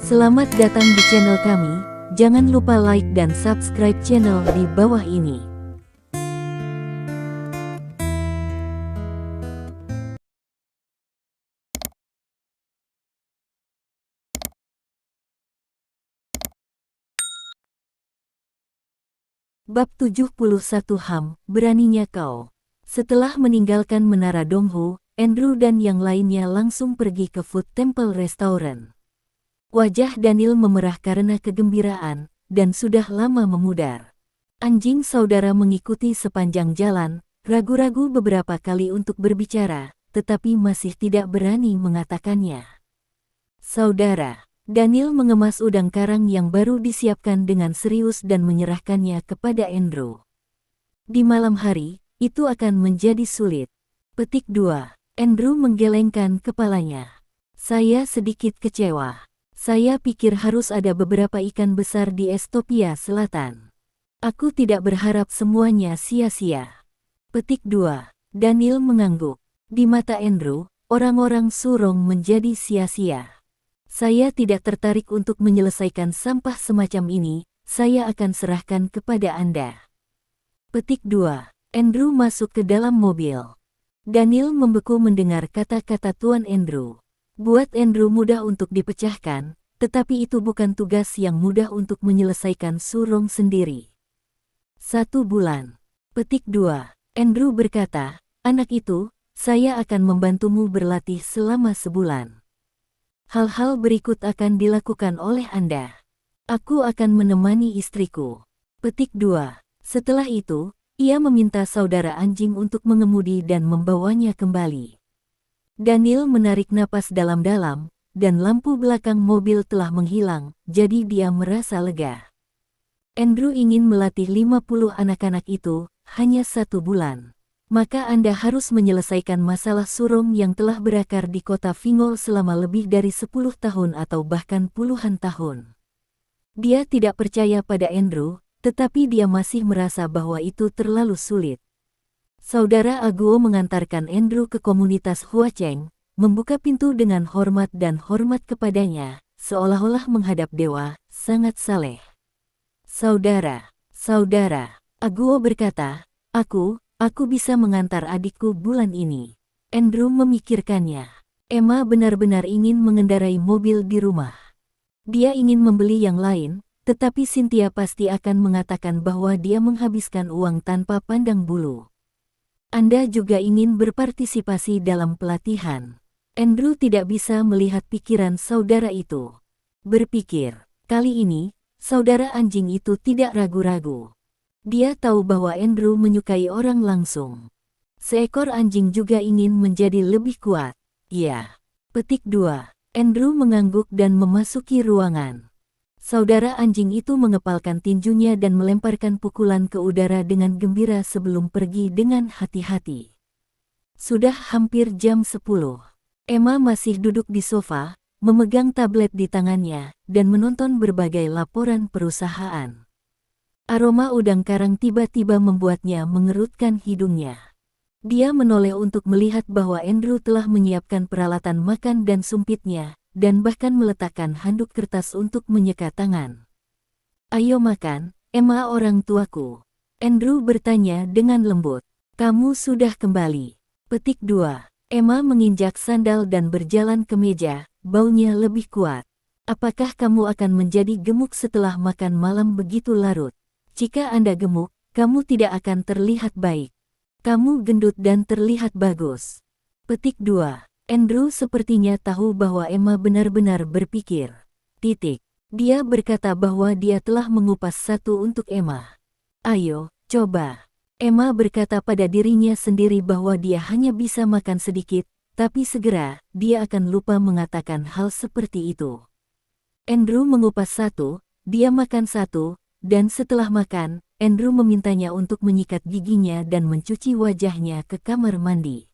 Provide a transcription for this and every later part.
Selamat datang di channel kami, jangan lupa like dan subscribe channel di bawah ini. Bab 71 HAM, beraninya kau. Setelah meninggalkan Menara Donghu, Andrew dan yang lainnya langsung pergi ke Food Temple Restaurant. Wajah Daniel memerah karena kegembiraan, dan sudah lama memudar. Anjing saudara mengikuti sepanjang jalan, ragu-ragu beberapa kali untuk berbicara, tetapi masih tidak berani mengatakannya. Saudara, Daniel mengemas udang karang yang baru disiapkan dengan serius dan menyerahkannya kepada Andrew. Di malam hari, itu akan menjadi sulit. Petik 2. Andrew menggelengkan kepalanya. Saya sedikit kecewa. Saya pikir harus ada beberapa ikan besar di Estopia Selatan. Aku tidak berharap semuanya sia-sia. Petik 2. Daniel mengangguk. Di mata Andrew, orang-orang Surong menjadi sia-sia. Saya tidak tertarik untuk menyelesaikan sampah semacam ini, saya akan serahkan kepada Anda. Petik 2. Andrew masuk ke dalam mobil. Daniel membeku mendengar kata-kata Tuan Andrew. Buat Andrew mudah untuk dipecahkan, tetapi itu bukan tugas yang mudah untuk menyelesaikan Surong sendiri. 1 bulan. Petik 2. Andrew berkata, anak itu, saya akan membantumu berlatih selama sebulan. Hal-hal berikut akan dilakukan oleh Anda. Aku akan menemani istriku. Petik 2. Setelah itu, ia meminta saudara anjing untuk mengemudi dan membawanya kembali. Daniel menarik napas dalam-dalam, dan lampu belakang mobil telah menghilang, jadi dia merasa lega. Andrew ingin melatih 50 anak-anak itu, hanya 1 bulan. Maka Anda harus menyelesaikan masalah Surong yang telah berakar di kota Fingol selama lebih dari 10 tahun atau bahkan puluhan tahun. Dia tidak percaya pada Andrew, tetapi dia masih merasa bahwa itu terlalu sulit. Saudara Aguo mengantarkan Andrew ke komunitas Huacheng, membuka pintu dengan hormat dan hormat kepadanya, seolah-olah menghadap dewa, sangat saleh. Saudara, Aguo berkata, aku bisa mengantar adikku bulan ini. Andrew memikirkannya. Emma benar-benar ingin mengendarai mobil di rumah. Dia ingin membeli yang lain, tetapi Cynthia pasti akan mengatakan bahwa dia menghabiskan uang tanpa pandang bulu. Anda juga ingin berpartisipasi dalam pelatihan. Andrew tidak bisa melihat pikiran saudara itu. Berpikir, kali ini, saudara anjing itu tidak ragu-ragu. Dia tahu bahwa Andrew menyukai orang langsung. Seekor anjing juga ingin menjadi lebih kuat. Ya. Petik 2. Andrew mengangguk dan memasuki ruangan. Saudara anjing itu mengepalkan tinjunya dan melemparkan pukulan ke udara dengan gembira sebelum pergi dengan hati-hati. Sudah hampir jam 10. Emma masih duduk di sofa, memegang tablet di tangannya, dan menonton berbagai laporan perusahaan. Aroma udang karang tiba-tiba membuatnya mengerutkan hidungnya. Dia menoleh untuk melihat bahwa Andrew telah menyiapkan peralatan makan dan sumpitnya, dan bahkan meletakkan handuk kertas untuk menyeka tangan. Ayo makan, Emma orang tuaku. Andrew bertanya dengan lembut. Kamu sudah kembali. Petik 2. Emma menginjak sandal dan berjalan ke meja, baunya lebih kuat. Apakah kamu akan menjadi gemuk setelah makan malam begitu larut? Jika Anda gemuk, kamu tidak akan terlihat baik. Kamu gendut dan terlihat bagus. Petik 2. Andrew sepertinya tahu bahwa Emma benar-benar berpikir. Dia berkata bahwa dia telah mengupas satu untuk Emma. Ayo, coba. Emma berkata pada dirinya sendiri bahwa dia hanya bisa makan sedikit, tapi segera, dia akan lupa mengatakan hal seperti itu. Andrew mengupas satu, dia makan satu, dan setelah makan, Andrew memintanya untuk menyikat giginya dan mencuci wajahnya ke kamar mandi.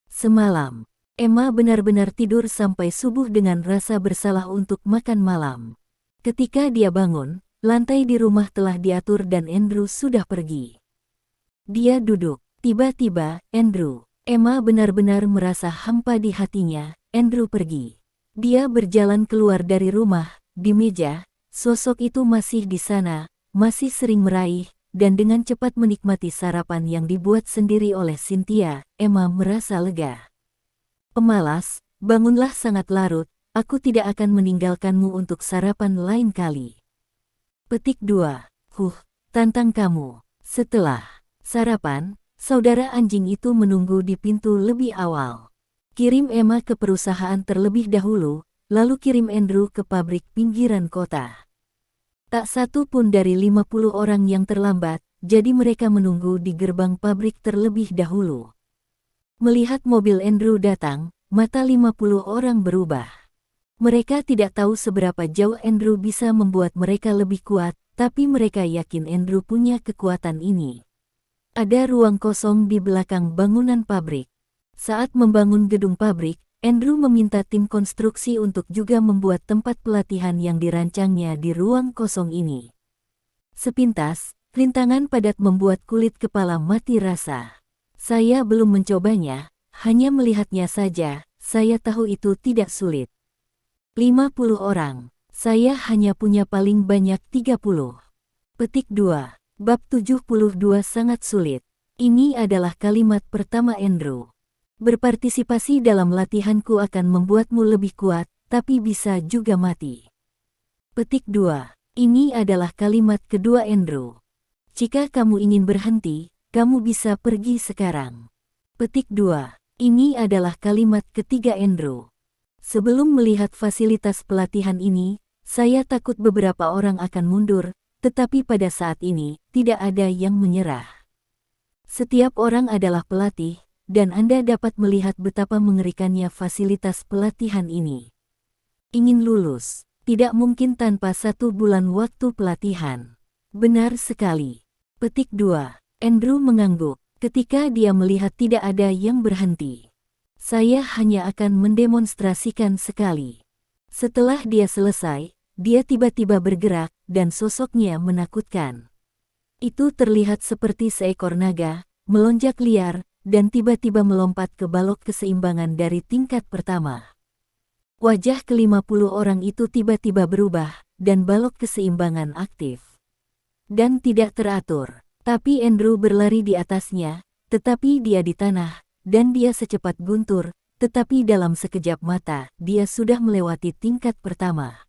Semalam, Emma benar-benar tidur sampai subuh dengan rasa bersalah untuk makan malam. Ketika dia bangun, lantai di rumah telah diatur dan Andrew sudah pergi. Dia duduk. Tiba-tiba, Emma benar-benar merasa hampa di hatinya. Andrew pergi. Dia berjalan keluar dari rumah, di meja, sosok itu masih di sana, masih sering meraih, dan dengan cepat menikmati sarapan yang dibuat sendiri oleh Cynthia. Emma merasa lega. Pemalas, bangunlah sangat larut, aku tidak akan meninggalkanmu untuk sarapan lain kali. Petik 2. Tantang kamu. Setelah sarapan, saudara anjing itu menunggu di pintu lebih awal. Kirim Emma ke perusahaan terlebih dahulu, lalu kirim Andrew ke pabrik pinggiran kota. Tak satu pun dari 50 orang yang terlambat, jadi mereka menunggu di gerbang pabrik terlebih dahulu. Melihat mobil Andrew datang, mata 50 orang berubah. Mereka tidak tahu seberapa jauh Andrew bisa membuat mereka lebih kuat, tapi mereka yakin Andrew punya kekuatan ini. Ada ruang kosong di belakang bangunan pabrik. Saat membangun gedung pabrik, Andrew meminta tim konstruksi untuk juga membuat tempat pelatihan yang dirancangnya di ruang kosong ini. Sepintas, rintangan padat membuat kulit kepala mati rasa. Saya belum mencobanya, hanya melihatnya saja, saya tahu itu tidak sulit. 50 orang, saya hanya punya paling banyak 30. Petik 2. Bab 72 sangat sulit. Ini adalah kalimat pertama Andrew. Berpartisipasi dalam latihanku akan membuatmu lebih kuat, tapi bisa juga mati. Petik 2. Ini adalah kalimat kedua Andrew. Jika kamu ingin berhenti, kamu bisa pergi sekarang. Petik 2. Ini adalah kalimat ketiga Andrew. Sebelum melihat fasilitas pelatihan ini, saya takut beberapa orang akan mundur, tetapi pada saat ini, tidak ada yang menyerah. Setiap orang adalah pelatih, dan Anda dapat melihat betapa mengerikannya fasilitas pelatihan ini. Ingin lulus, tidak mungkin tanpa 1 bulan waktu pelatihan. Benar sekali. Petik 2. Andrew mengangguk, ketika dia melihat tidak ada yang berhenti. Saya hanya akan mendemonstrasikan sekali. Setelah dia selesai, dia tiba-tiba bergerak, dan sosoknya menakutkan. Itu terlihat seperti seekor naga, melonjak liar, dan tiba-tiba melompat ke balok keseimbangan dari tingkat pertama. Wajah ke-50 orang itu tiba-tiba berubah, dan balok keseimbangan aktif. Dan tidak teratur, tapi Andrew berlari di atasnya, tetapi dia di tanah, dan dia secepat guntur, tetapi dalam sekejap mata, dia sudah melewati tingkat pertama.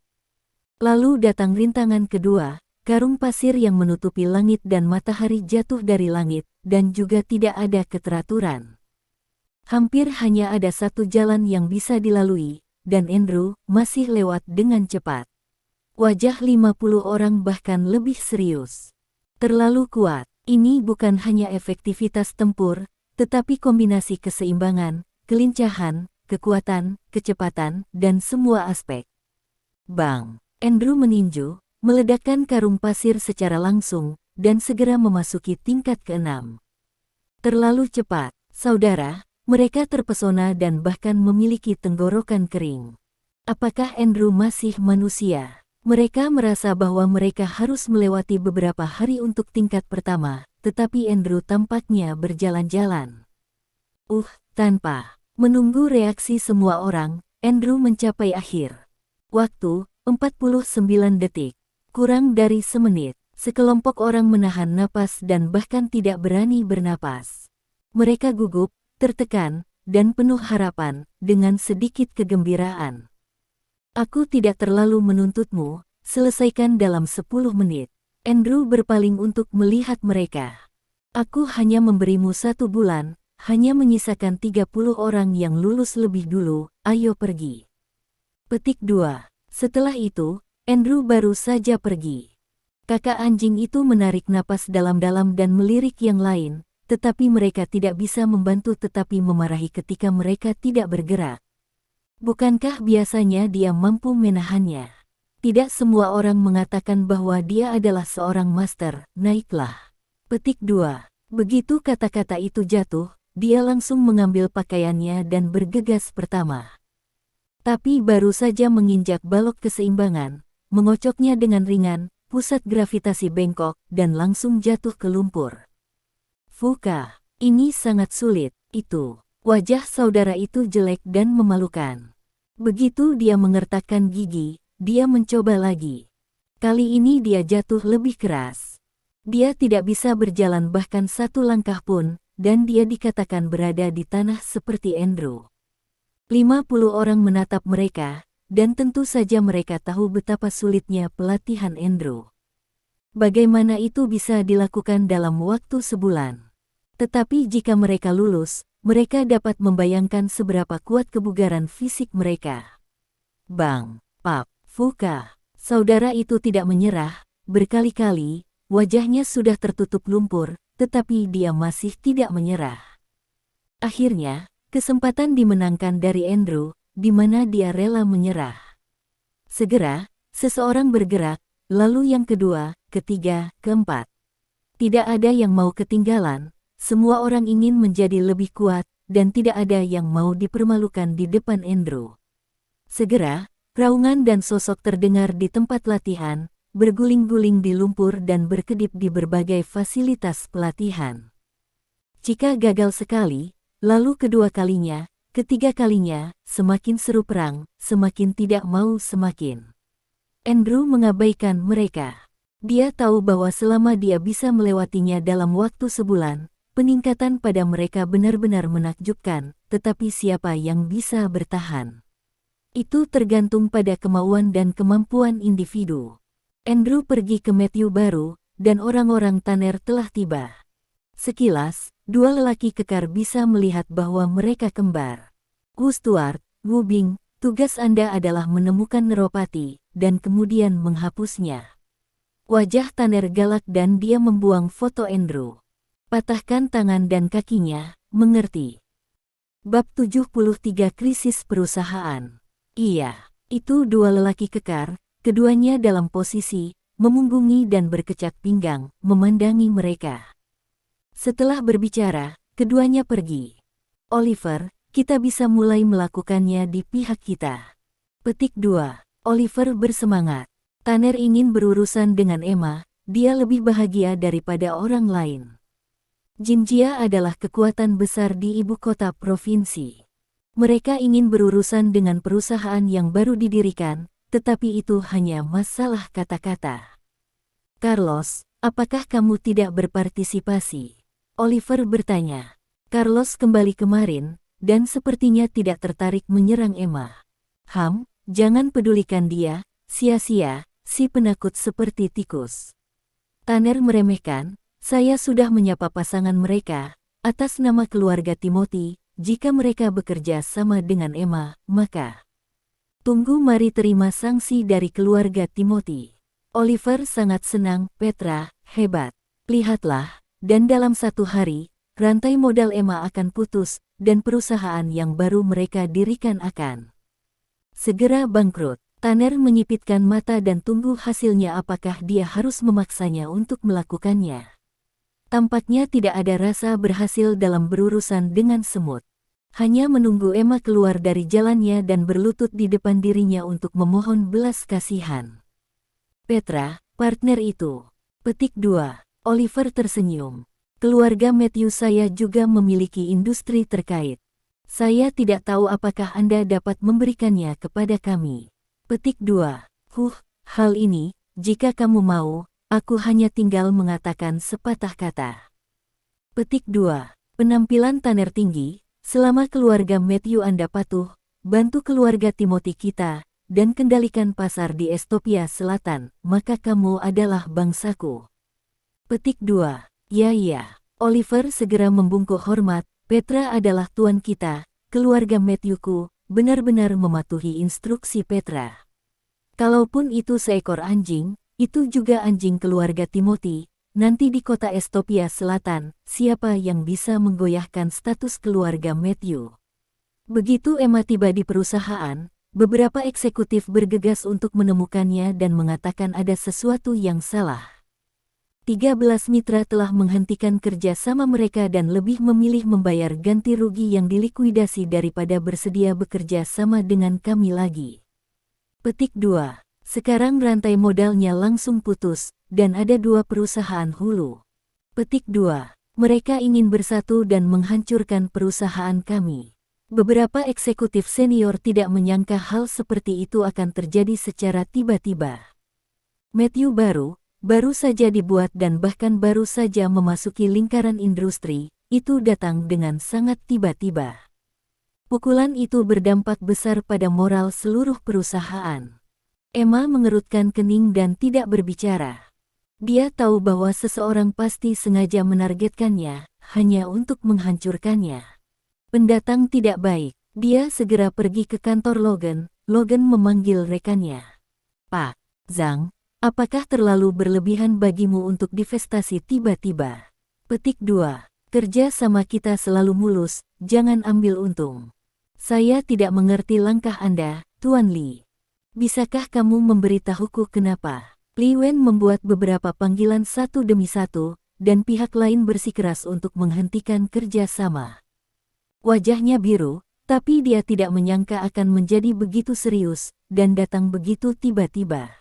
Lalu datang rintangan kedua, karung pasir yang menutupi langit dan matahari jatuh dari langit, dan juga tidak ada keteraturan. Hampir hanya ada satu jalan yang bisa dilalui, dan Andrew masih lewat dengan cepat. Wajah 50 orang bahkan lebih serius. Terlalu kuat, ini bukan hanya efektivitas tempur, tetapi kombinasi keseimbangan, kelincahan, kekuatan, kecepatan, dan semua aspek. Bang! Andrew meninju, meledakkan karung pasir secara langsung, dan segera memasuki tingkat ke-6. Terlalu cepat, saudara, mereka terpesona dan bahkan memiliki tenggorokan kering. Apakah Andrew masih manusia? Mereka merasa bahwa mereka harus melewati beberapa hari untuk tingkat pertama, tetapi Andrew tampaknya berjalan-jalan. Tanpa menunggu reaksi semua orang, Andrew mencapai akhir. Waktu, 49 detik. Kurang dari semenit, sekelompok orang menahan napas dan bahkan tidak berani bernapas. Mereka gugup, tertekan, dan penuh harapan, dengan sedikit kegembiraan. Aku tidak terlalu menuntutmu, selesaikan dalam 10 menit. Andrew berpaling untuk melihat mereka. Aku hanya memberimu 1 bulan, hanya menyisakan 30 orang yang lulus lebih dulu, ayo pergi. Petik 2. Setelah itu, Andrew baru saja pergi. Kakak anjing itu menarik napas dalam-dalam dan melirik yang lain, tetapi mereka tidak bisa membantu tetapi memarahi ketika mereka tidak bergerak. Bukankah biasanya dia mampu menahannya? Tidak semua orang mengatakan bahwa dia adalah seorang master, naiklah. Petik 2. Begitu kata-kata itu jatuh, dia langsung mengambil pakaiannya dan bergegas pertama. Tapi baru saja menginjak balok keseimbangan, mengocoknya dengan ringan, pusat gravitasi bengkok, dan langsung jatuh ke lumpur. Fuka, ini sangat sulit, itu. Wajah saudara itu jelek dan memalukan. Begitu dia mengertakkan gigi, dia mencoba lagi. Kali ini dia jatuh lebih keras. Dia tidak bisa berjalan bahkan satu langkah pun, dan dia dikatakan berada di tanah seperti Andrew. 50 orang menatap mereka, dan tentu saja mereka tahu betapa sulitnya pelatihan Andrew. Bagaimana itu bisa dilakukan dalam waktu sebulan? Tetapi jika mereka lulus, mereka dapat membayangkan seberapa kuat kebugaran fisik mereka. Bang, Pak, Fuka, saudara itu tidak menyerah, berkali-kali, wajahnya sudah tertutup lumpur, tetapi dia masih tidak menyerah. Akhirnya, kesempatan dimenangkan dari Andrew, di mana dia rela menyerah. Segera, seseorang bergerak, lalu yang kedua, ketiga, keempat. Tidak ada yang mau ketinggalan, semua orang ingin menjadi lebih kuat, dan tidak ada yang mau dipermalukan di depan Andrew. Segera, raungan dan sosok terdengar di tempat latihan, berguling-guling di lumpur dan berkedip di berbagai fasilitas pelatihan. Jika gagal sekali, lalu kedua kalinya, ketiga kalinya, semakin seru perang, semakin tidak mau semakin. Andrew mengabaikan mereka. Dia tahu bahwa selama dia bisa melewatinya dalam waktu sebulan, peningkatan pada mereka benar-benar menakjubkan, tetapi siapa yang bisa bertahan? Itu tergantung pada kemauan dan kemampuan individu. Andrew pergi ke Matthew baru, dan orang-orang Tanner telah tiba. Sekilas, dua lelaki kekar bisa melihat bahwa mereka kembar. Wu Stuart, Wu Bing, tugas Anda adalah menemukan Neropati, dan kemudian menghapusnya. Wajah Tanner galak dan dia membuang foto Andrew. Patahkan tangan dan kakinya, mengerti. Bab 73 Krisis Perusahaan. Iya, itu dua lelaki kekar, keduanya dalam posisi, memunggungi dan berkecak pinggang, memandangi mereka. Setelah berbicara, keduanya pergi. Oliver, kita bisa mulai melakukannya di pihak kita. Petik 2. Oliver bersemangat. Tanner ingin berurusan dengan Emma, dia lebih bahagia daripada orang lain. Jinjia adalah kekuatan besar di ibu kota provinsi. Mereka ingin berurusan dengan perusahaan yang baru didirikan, tetapi itu hanya masalah kata-kata. Carlos, apakah kamu tidak berpartisipasi? Oliver bertanya. Carlos kembali kemarin, dan sepertinya tidak tertarik menyerang Emma. Jangan pedulikan dia, sia-sia, si penakut seperti tikus. Tanner meremehkan, saya sudah menyapa pasangan mereka, atas nama keluarga Timothy. Jika mereka bekerja sama dengan Emma, maka tunggu mari terima sanksi dari keluarga Timothy. Oliver sangat senang, Petra, hebat. Lihatlah, dan dalam satu hari, rantai modal Emma akan putus, dan perusahaan yang baru mereka dirikan akan segera bangkrut. Tanner menyipitkan mata dan tunggu hasilnya apakah dia harus memaksanya untuk melakukannya. Tampaknya tidak ada rasa berhasil dalam berurusan dengan semut. Hanya menunggu Emma keluar dari jalannya dan berlutut di depan dirinya untuk memohon belas kasihan. Petra, partner itu. Petik 2. Oliver tersenyum. Keluarga Matthew saya juga memiliki industri terkait. Saya tidak tahu apakah Anda dapat memberikannya kepada kami. Petik 2. Hal ini, jika kamu mau, aku hanya tinggal mengatakan sepatah kata. Petik 2. Penampilan Tanner tinggi. Selama keluarga Matthew Anda patuh, bantu keluarga Timothy kita, dan kendalikan pasar di Estopia Selatan, maka kamu adalah bangsaku. Petik 2. Ya. Oliver segera membungkuk hormat, Petra adalah tuan kita, keluarga Matthewku, benar-benar mematuhi instruksi Petra. Kalaupun itu seekor anjing, itu juga anjing keluarga Timothy. Nanti di kota Estopia Selatan, siapa yang bisa menggoyahkan status keluarga Matthew? Begitu Emma tiba di perusahaan, beberapa eksekutif bergegas untuk menemukannya dan mengatakan ada sesuatu yang salah. 13 mitra telah menghentikan kerja sama mereka dan lebih memilih membayar ganti rugi yang dilikuidasi daripada bersedia bekerja sama dengan kami lagi. Petik 2. Sekarang rantai modalnya langsung putus, dan ada dua perusahaan hulu. Petik 2. Mereka ingin bersatu dan menghancurkan perusahaan kami. Beberapa eksekutif senior tidak menyangka hal seperti itu akan terjadi secara tiba-tiba. Matthew baru saja dibuat dan bahkan baru saja memasuki lingkaran industri, itu datang dengan sangat tiba-tiba. Pukulan itu berdampak besar pada moral seluruh perusahaan. Emma mengerutkan kening dan tidak berbicara. Dia tahu bahwa seseorang pasti sengaja menargetkannya, hanya untuk menghancurkannya. Pendatang tidak baik. Dia segera pergi ke kantor Logan. Logan memanggil rekannya. Pak Zhang, apakah terlalu berlebihan bagimu untuk divestasi tiba-tiba? Petik 2. Kerja sama kita selalu mulus, jangan ambil untung. Saya tidak mengerti langkah Anda, Tuan Li. Bisakah kamu memberitahuku kenapa? Li Wen membuat beberapa panggilan satu demi satu, dan pihak lain bersikeras untuk menghentikan kerja sama. Wajahnya biru, tapi dia tidak menyangka akan menjadi begitu serius, dan datang begitu tiba-tiba.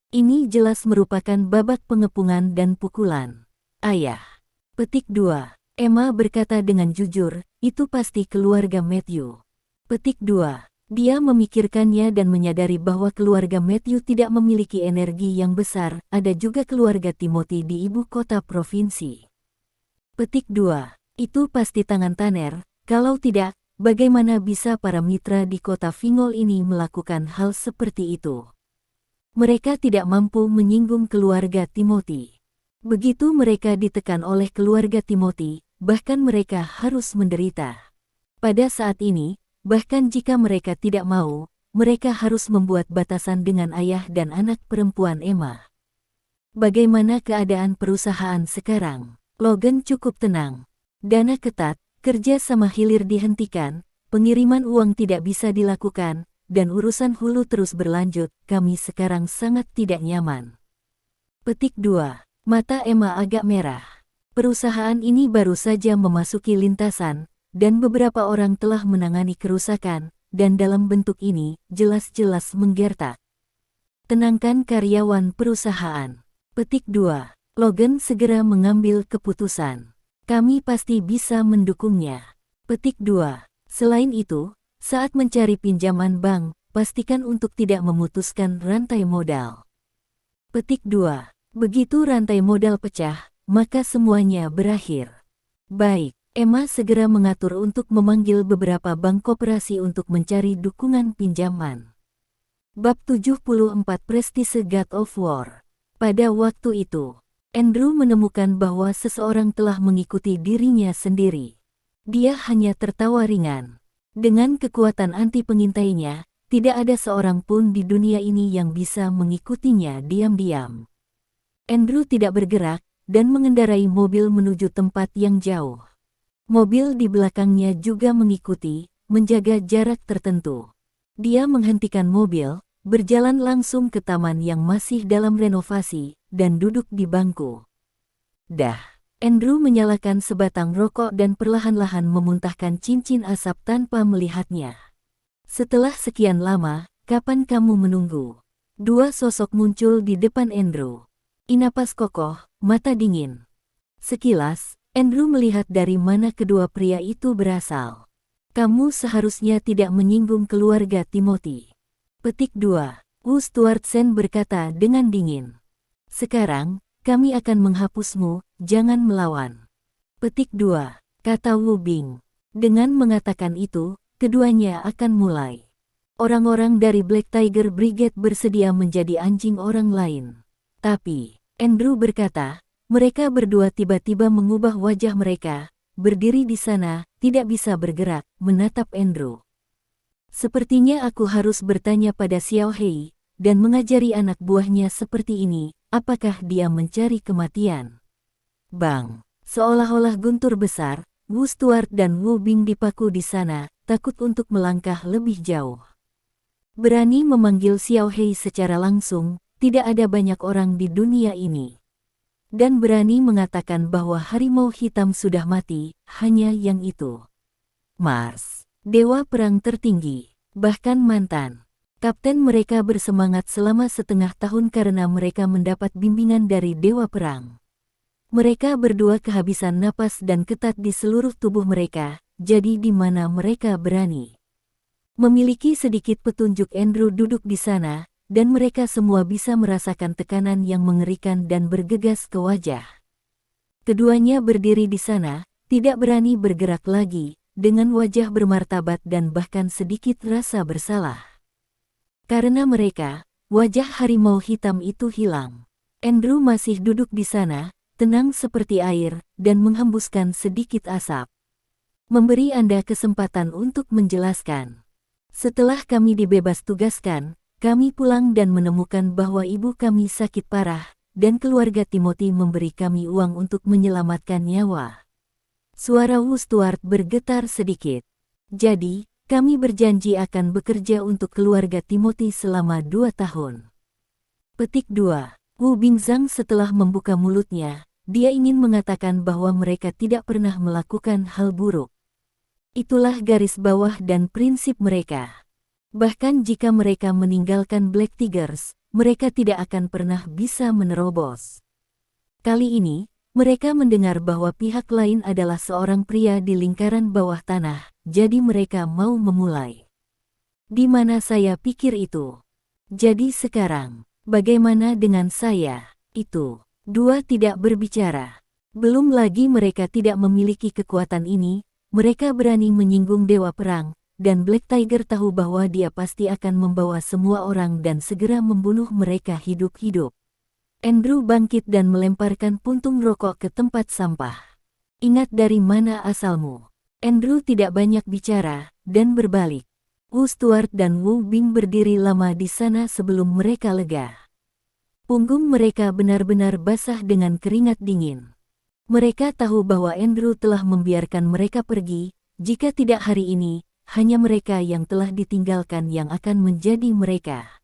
Ini jelas merupakan babak pengepungan dan pukulan. Ayah. Petik 2. Emma berkata dengan jujur, itu pasti keluarga Matthew. Petik 2. Dia memikirkannya dan menyadari bahwa keluarga Matthew tidak memiliki energi yang besar, ada juga keluarga Timothy di ibu kota provinsi. Petik 2. Itu pasti tangan Tanner, kalau tidak, bagaimana bisa para mitra di kota Fingol ini melakukan hal seperti itu? Mereka tidak mampu menyinggung keluarga Timothy. Begitu mereka ditekan oleh keluarga Timothy, bahkan mereka harus menderita. Pada saat ini, bahkan jika mereka tidak mau, mereka harus membuat batasan dengan ayah dan anak perempuan Emma. Bagaimana keadaan perusahaan sekarang? Logan cukup tenang. Dana ketat, kerja sama hilir dihentikan, pengiriman uang tidak bisa dilakukan, dan urusan hulu terus berlanjut, kami sekarang sangat tidak nyaman. Petik 2. Mata Emma agak merah. Perusahaan ini baru saja memasuki lintasan, dan beberapa orang telah menangani kerusakan, dan dalam bentuk ini, jelas-jelas menggertak. Tenangkan karyawan perusahaan. Petik 2. Logan segera mengambil keputusan. Kami pasti bisa mendukungnya. Petik 2. Selain itu, saat mencari pinjaman bank, pastikan untuk tidak memutuskan rantai modal. Petik 2. Begitu rantai modal pecah, maka semuanya berakhir. Baik. Emma segera mengatur untuk memanggil beberapa bank koperasi untuk mencari dukungan pinjaman. Bab 74 Prestise God of War. Pada waktu itu, Andrew menemukan bahwa seseorang telah mengikuti dirinya sendiri. Dia hanya tertawa ringan. Dengan kekuatan anti pengintainya, tidak ada seorang pun di dunia ini yang bisa mengikutinya diam-diam. Andrew tidak bergerak, dan mengendarai mobil menuju tempat yang jauh. Mobil di belakangnya juga mengikuti, menjaga jarak tertentu. Dia menghentikan mobil, berjalan langsung ke taman yang masih dalam renovasi, dan duduk di bangku. Andrew menyalakan sebatang rokok dan perlahan-lahan memuntahkan cincin asap tanpa melihatnya. Setelah sekian lama, kapan kamu menunggu? Dua sosok muncul di depan Andrew. Napas kokoh, mata dingin. Sekilas, Andrew melihat dari mana kedua pria itu berasal. Kamu seharusnya tidak menyinggung keluarga Timothy. Petik 2. Wu Stuartsen berkata dengan dingin. Sekarang, kami akan menghapusmu, jangan melawan. Petik 2. Kata Wu Bing. Dengan mengatakan itu, keduanya akan mulai. Orang-orang dari Black Tiger Brigade bersedia menjadi anjing orang lain. Tapi, Andrew berkata, mereka berdua tiba-tiba mengubah wajah mereka, berdiri di sana, tidak bisa bergerak, menatap Andrew. Sepertinya aku harus bertanya pada Xiao Hei, dan mengajari anak buahnya seperti ini, apakah dia mencari kematian? Bang! Seolah-olah guntur besar, Wu Stuart dan Wu Bing dipaku di sana, takut untuk melangkah lebih jauh. Berani memanggil Xiao Hei secara langsung, tidak ada banyak orang di dunia ini. Dan berani mengatakan bahwa harimau hitam sudah mati, hanya yang itu. Mars, dewa perang tertinggi, bahkan mantan kapten mereka bersemangat selama setengah tahun karena mereka mendapat bimbingan dari dewa perang. Mereka berdua kehabisan napas dan ketat di seluruh tubuh mereka, jadi di mana mereka berani memiliki sedikit petunjuk. Andrew duduk di sana, dan mereka semua bisa merasakan tekanan yang mengerikan dan bergegas ke wajah. Keduanya berdiri di sana, tidak berani bergerak lagi, dengan wajah bermartabat dan bahkan sedikit rasa bersalah. Karena mereka, wajah harimau hitam itu hilang. Andrew masih duduk di sana, tenang seperti air, dan menghembuskan sedikit asap. Memberi Anda kesempatan untuk menjelaskan. Setelah kami dibebas tugaskan, kami pulang dan menemukan bahwa ibu kami sakit parah, dan keluarga Timothy memberi kami uang untuk menyelamatkan nyawa. Suara Wu Stuart bergetar sedikit. Jadi, kami berjanji akan bekerja untuk keluarga Timothy selama 2 tahun. Petik 2. Wu Bingzang setelah membuka mulutnya, dia ingin mengatakan bahwa mereka tidak pernah melakukan hal buruk. Itulah garis bawah dan prinsip mereka. Bahkan jika mereka meninggalkan Black Tigers, mereka tidak akan pernah bisa menerobos. Kali ini, mereka mendengar bahwa pihak lain adalah seorang pria di lingkaran bawah tanah, jadi mereka mau memulai. Di mana saya pikir itu? Jadi sekarang, bagaimana dengan saya? Itu. Dua tidak berbicara. Belum lagi mereka tidak memiliki kekuatan ini, mereka berani menyinggung Dewa Perang, dan Black Tiger tahu bahwa dia pasti akan membawa semua orang dan segera membunuh mereka hidup-hidup. Andrew bangkit dan melemparkan puntung rokok ke tempat sampah. Ingat dari mana asalmu? Andrew tidak banyak bicara, dan berbalik. Wu Stuart dan Wu Bing berdiri lama di sana sebelum mereka lega. Punggung mereka benar-benar basah dengan keringat dingin. Mereka tahu bahwa Andrew telah membiarkan mereka pergi, jika tidak hari ini, hanya mereka yang telah ditinggalkan yang akan menjadi mereka.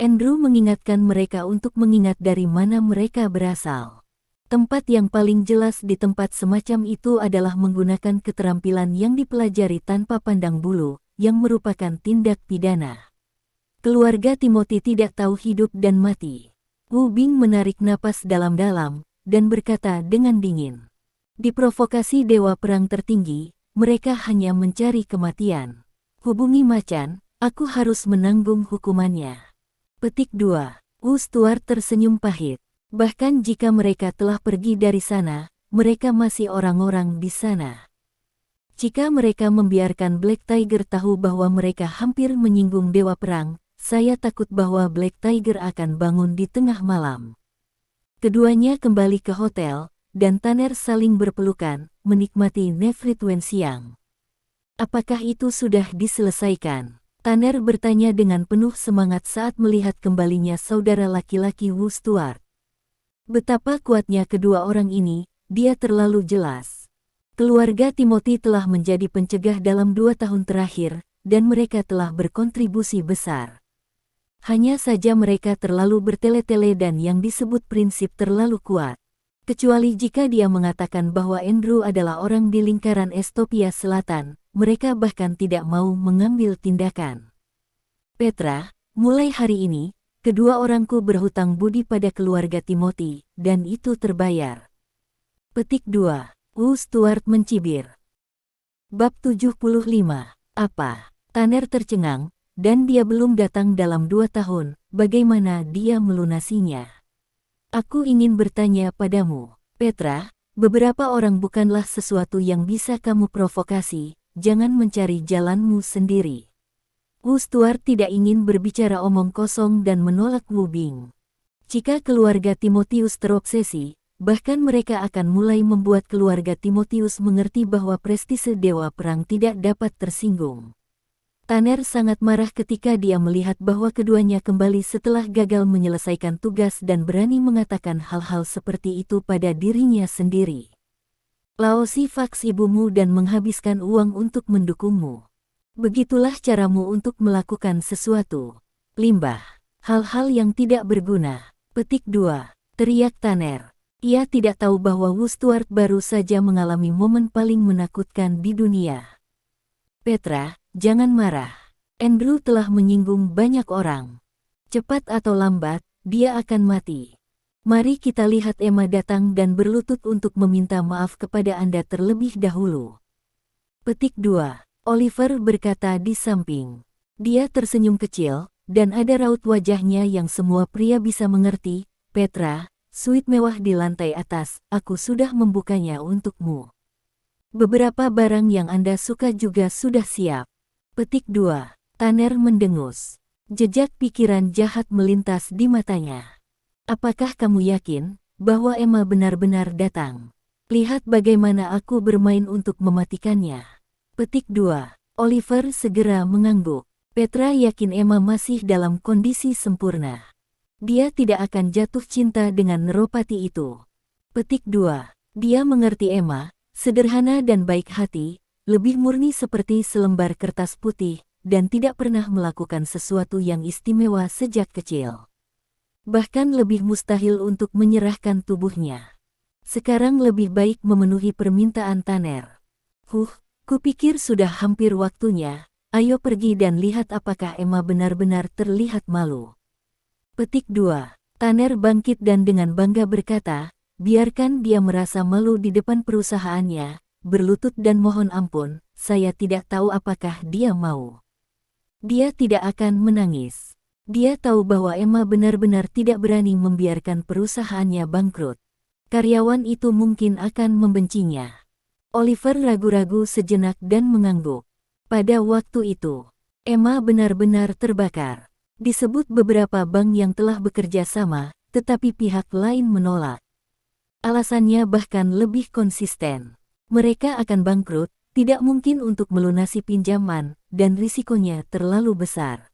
Andrew mengingatkan mereka untuk mengingat dari mana mereka berasal. Tempat yang paling jelas di tempat semacam itu adalah menggunakan keterampilan yang dipelajari tanpa pandang bulu, yang merupakan tindak pidana. Keluarga Timothy tidak tahu hidup dan mati. Wu Bing menarik napas dalam-dalam, dan berkata dengan dingin. Diprovokasi Dewa Perang tertinggi, mereka hanya mencari kematian. Hubungi macan, aku harus menanggung hukumannya. Petik 2. Wu Stuart tersenyum pahit. Bahkan jika mereka telah pergi dari sana, mereka masih orang-orang di sana. Jika mereka membiarkan Black Tiger tahu bahwa mereka hampir menyinggung Dewa Perang, saya takut bahwa Black Tiger akan bangun di tengah malam. Keduanya kembali ke hotel, dan Tanner saling berpelukan, menikmati Nefrit Wen siang. Apakah itu sudah diselesaikan? Tanner bertanya dengan penuh semangat saat melihat kembalinya saudara laki-laki Wu Stuart. Betapa kuatnya kedua orang ini, dia terlalu jelas. Keluarga Timothy telah menjadi pencegah dalam 2 tahun terakhir, dan mereka telah berkontribusi besar. Hanya saja mereka terlalu bertele-tele dan yang disebut prinsip terlalu kuat. Kecuali jika dia mengatakan bahwa Andrew adalah orang di lingkaran Estopia Selatan, mereka bahkan tidak mau mengambil tindakan. Petra, mulai hari ini, kedua orangku berhutang budi pada keluarga Timothy, dan itu terbayar. Petik 2. Wu Stuart mencibir. Bab 75. Apa? Tanner tercengang, dan dia belum datang dalam 2 tahun, bagaimana dia melunasinya? Aku ingin bertanya padamu, Petra, beberapa orang bukanlah sesuatu yang bisa kamu provokasi, jangan mencari jalanmu sendiri. Wu Stuart tidak ingin berbicara omong kosong dan menolak Wu Bing. Jika keluarga Timotius terobsesi, bahkan mereka akan mulai membuat keluarga Timotius mengerti bahwa prestise Dewa Perang tidak dapat tersinggung. Tanner sangat marah ketika dia melihat bahwa keduanya kembali setelah gagal menyelesaikan tugas dan berani mengatakan hal-hal seperti itu pada dirinya sendiri. Laosi faks ibumu dan menghabiskan uang untuk mendukungmu. Begitulah caramu untuk melakukan sesuatu. Limbah. Hal-hal yang tidak berguna. Petik 2. Teriak Tanner. Ia tidak tahu bahwa Wu Stuart baru saja mengalami momen paling menakutkan di dunia. Petra, jangan marah. Andrew telah menyinggung banyak orang. Cepat atau lambat, dia akan mati. Mari kita lihat Emma datang dan berlutut untuk meminta maaf kepada Anda terlebih dahulu. Petik 2. Oliver berkata di samping. Dia tersenyum kecil, dan ada raut wajahnya yang semua pria bisa mengerti. Petra, suite mewah di lantai atas, aku sudah membukanya untukmu. Beberapa barang yang Anda suka juga sudah siap. Petik 2. Tanner mendengus. Jejak pikiran jahat melintas di matanya. Apakah kamu yakin bahwa Emma benar-benar datang? Lihat bagaimana aku bermain untuk mematikannya. Petik 2. Oliver segera mengangguk. Petra yakin Emma masih dalam kondisi sempurna. Dia tidak akan jatuh cinta dengan Neropati itu. Petik 2. Dia mengerti Emma, sederhana dan baik hati, lebih murni seperti selembar kertas putih, dan tidak pernah melakukan sesuatu yang istimewa sejak kecil. Bahkan lebih mustahil untuk menyerahkan tubuhnya. Sekarang lebih baik memenuhi permintaan Tanner. Kupikir sudah hampir waktunya, ayo pergi dan lihat apakah Emma benar-benar terlihat malu. Petik 2. Tanner bangkit dan dengan bangga berkata, biarkan dia merasa malu di depan perusahaannya, berlutut dan mohon ampun, saya tidak tahu apakah dia mau. Dia tidak akan menangis. Dia tahu bahwa Emma benar-benar tidak berani membiarkan perusahaannya bangkrut. Karyawan itu mungkin akan membencinya. Oliver ragu-ragu sejenak dan mengangguk. Pada waktu itu, Emma benar-benar terbakar. Disebut beberapa bank yang telah bekerja sama, tetapi pihak lain menolak. Alasannya bahkan lebih konsisten. Mereka akan bangkrut, tidak mungkin untuk melunasi pinjaman, dan risikonya terlalu besar.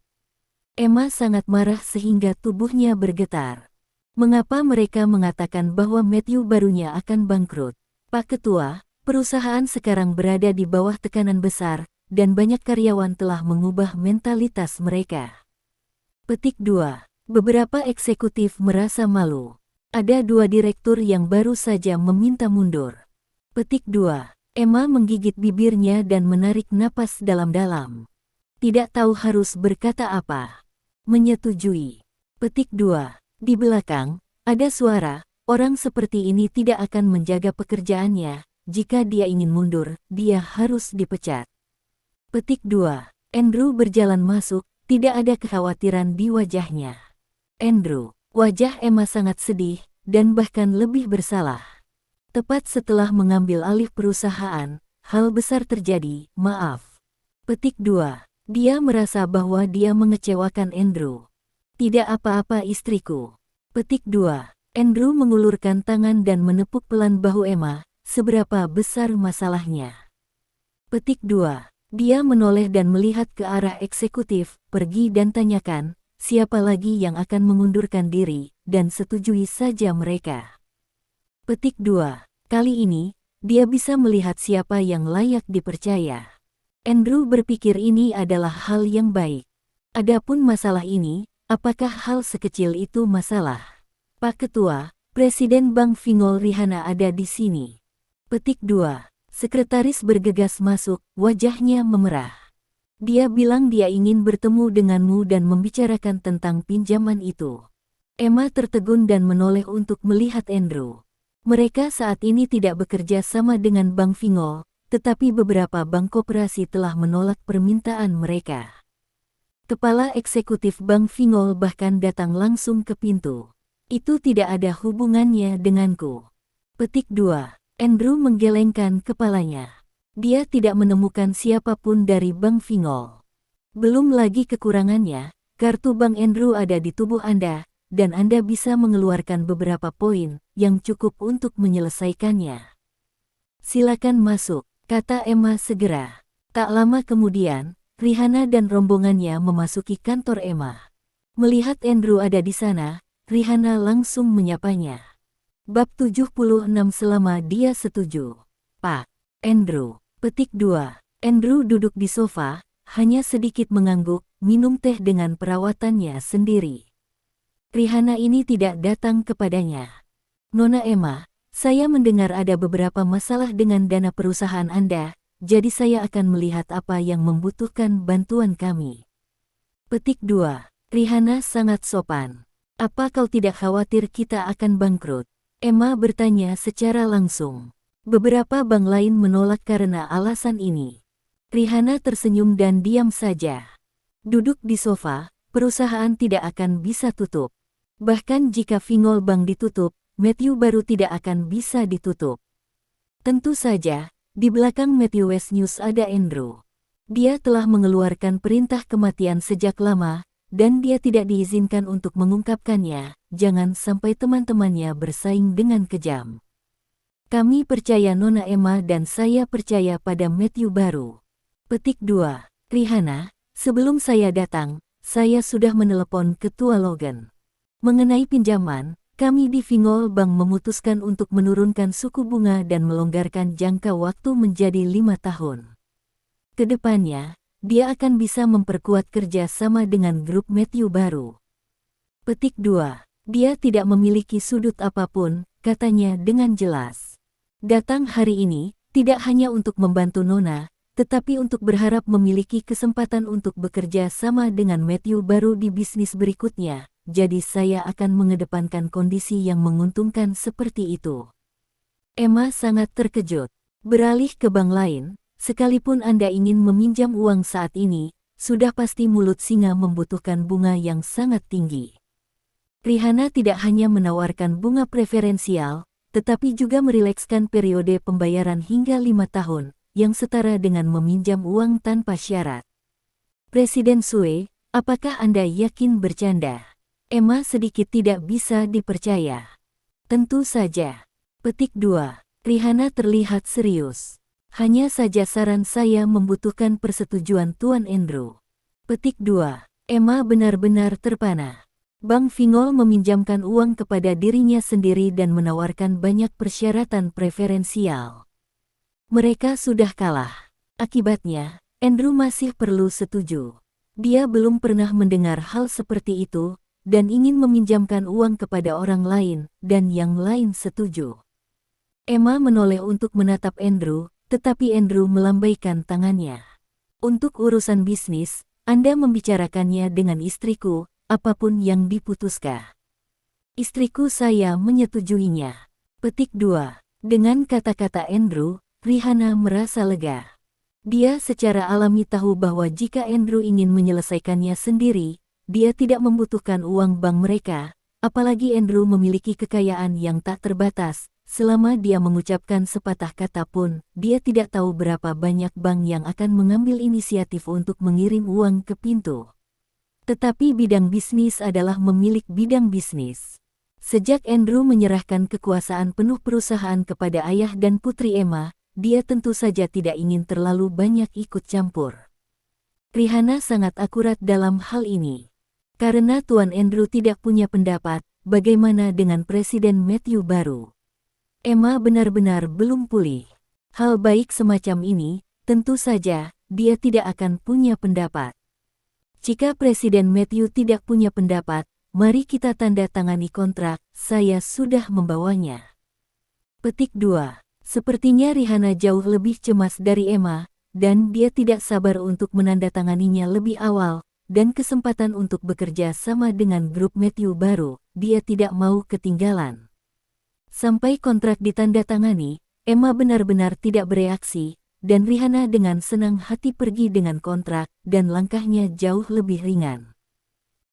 Emma sangat marah sehingga tubuhnya bergetar. Mengapa mereka mengatakan bahwa Matthew barunya akan bangkrut? Pak Ketua, perusahaan sekarang berada di bawah tekanan besar, dan banyak karyawan telah mengubah mentalitas mereka. Petik 2. Beberapa eksekutif merasa malu. Ada 2 direktur yang baru saja meminta mundur. Petik 2. Emma menggigit bibirnya dan menarik napas dalam-dalam. Tidak tahu harus berkata apa. Menyetujui. Petik 2. Di belakang, ada suara, orang seperti ini tidak akan menjaga pekerjaannya, jika dia ingin mundur, dia harus dipecat. Petik 2. Andrew berjalan masuk, tidak ada kekhawatiran di wajahnya. Andrew, wajah Emma sangat sedih, dan bahkan lebih bersalah. Tepat setelah mengambil alih perusahaan, hal besar terjadi, maaf. Petik 2. Dia merasa bahwa dia mengecewakan Andrew. Tidak apa-apa istriku. Petik 2. Andrew mengulurkan tangan dan menepuk pelan bahu Emma, seberapa besar masalahnya. Petik 2. Dia menoleh dan melihat ke arah eksekutif, pergi dan tanyakan, siapa lagi yang akan mengundurkan diri, dan setujui saja mereka. Petik 2. Kali ini, dia bisa melihat siapa yang layak dipercaya. Andrew berpikir ini adalah hal yang baik. Adapun masalah ini, apakah hal sekecil itu masalah? Pak Ketua, Presiden Bank Fingol Rihanna ada di sini. Petik 2. Sekretaris bergegas masuk, wajahnya memerah. Dia bilang dia ingin bertemu denganmu dan membicarakan tentang pinjaman itu. Emma tertegun dan menoleh untuk melihat Andrew. Mereka saat ini tidak bekerja sama dengan Bank Fingol, tetapi beberapa bank koperasi telah menolak permintaan mereka. Kepala eksekutif Bank Fingol bahkan datang langsung ke pintu. Itu tidak ada hubungannya denganku. Petik 2. Andrew menggelengkan kepalanya. Dia tidak menemukan siapapun dari Bank Fingol. Belum lagi kekurangannya, kartu Bank Andrew ada di tubuh Anda, dan Anda bisa mengeluarkan beberapa poin yang cukup untuk menyelesaikannya. Silakan masuk, kata Emma segera. Tak lama kemudian, Rihanna dan rombongannya memasuki kantor Emma. Melihat Andrew ada di sana, Rihanna langsung menyapanya. Bab 76 selama dia setuju. Pak Andrew. Petik 2. Andrew duduk di sofa, hanya sedikit mengangguk, minum teh dengan perawatannya sendiri. Rihanna ini tidak datang kepadanya. Nona Emma, saya mendengar ada beberapa masalah dengan dana perusahaan Anda, jadi saya akan melihat apa yang membutuhkan bantuan kami. Petik 2. Rihanna sangat sopan. Apa kau tidak khawatir kita akan bangkrut? Emma bertanya secara langsung. Beberapa bank lain menolak karena alasan ini. Rihanna tersenyum dan diam saja. Duduk di sofa, perusahaan tidak akan bisa tutup. Bahkan jika Fingol Bank ditutup, Matthew baru tidak akan bisa ditutup. Tentu saja, di belakang Matthew West News ada Andrew. Dia telah mengeluarkan perintah kematian sejak lama, dan dia tidak diizinkan untuk mengungkapkannya, jangan sampai teman-temannya bersaing dengan kejam. Kami percaya Nona Emma dan saya percaya pada Matthew baru. Petik 2. Rihanna, sebelum saya datang, saya sudah menelepon Ketua Logan. Mengenai pinjaman, kami di Fingol Bank memutuskan untuk menurunkan suku bunga dan melonggarkan jangka waktu menjadi 5 tahun. Kedepannya, dia akan bisa memperkuat kerja sama dengan grup Matthew baru. Petik 2. Dia tidak memiliki sudut apapun, katanya dengan jelas. Datang hari ini, tidak hanya untuk membantu Nona, tetapi untuk berharap memiliki kesempatan untuk bekerja sama dengan Matthew baru di bisnis berikutnya, jadi saya akan mengedepankan kondisi yang menguntungkan seperti itu. Emma sangat terkejut. Beralih ke bank lain, sekalipun Anda ingin meminjam uang saat ini, sudah pasti mulut singa membutuhkan bunga yang sangat tinggi. Rihanna tidak hanya menawarkan bunga preferensial, tetapi juga merilekskan periode pembayaran hingga 5 tahun, yang setara dengan meminjam uang tanpa syarat. Presiden Sue, apakah Anda yakin bercanda? Emma sedikit tidak bisa dipercaya. Tentu saja. Petik 2. Rihanna terlihat serius. Hanya saja saran saya membutuhkan persetujuan Tuan Andrew. Petik 2. Emma benar-benar terpana. Bank Fingol meminjamkan uang kepada dirinya sendiri dan menawarkan banyak persyaratan preferensial. Mereka sudah kalah. Akibatnya, Andrew masih perlu setuju. Dia belum pernah mendengar hal seperti itu, dan ingin meminjamkan uang kepada orang lain, dan yang lain setuju. Emma menoleh untuk menatap Andrew, tetapi Andrew melambaikan tangannya. Untuk urusan bisnis, Anda membicarakannya dengan istriku, apapun yang diputuskan. Istriku saya menyetujuinya. Petik 2. Dengan kata-kata Andrew, Rihanna merasa lega. Dia secara alami tahu bahwa jika Andrew ingin menyelesaikannya sendiri, dia tidak membutuhkan uang bank mereka, apalagi Andrew memiliki kekayaan yang tak terbatas. Selama dia mengucapkan sepatah kata pun, dia tidak tahu berapa banyak bank yang akan mengambil inisiatif untuk mengirim uang ke pintu. Tetapi bidang bisnis adalah memilik bidang bisnis. Sejak Andrew menyerahkan kekuasaan penuh perusahaan kepada ayah dan putri Emma, dia tentu saja tidak ingin terlalu banyak ikut campur. Rihanna sangat akurat dalam hal ini. Karena Tuan Andrew tidak punya pendapat, bagaimana dengan Presiden Matthew baru? Emma benar-benar belum pulih. Hal baik semacam ini, tentu saja, dia tidak akan punya pendapat. Jika Presiden Matthew tidak punya pendapat, mari kita tanda tangani kontrak, saya sudah membawanya. Petik 2. Sepertinya Rihanna jauh lebih cemas dari Emma, dan dia tidak sabar untuk menandatanganinya lebih awal, dan kesempatan untuk bekerja sama dengan grup Matthew baru, dia tidak mau ketinggalan. Sampai kontrak ditandatangani, Emma benar-benar tidak bereaksi, dan Rihanna dengan senang hati pergi dengan kontrak, dan langkahnya jauh lebih ringan.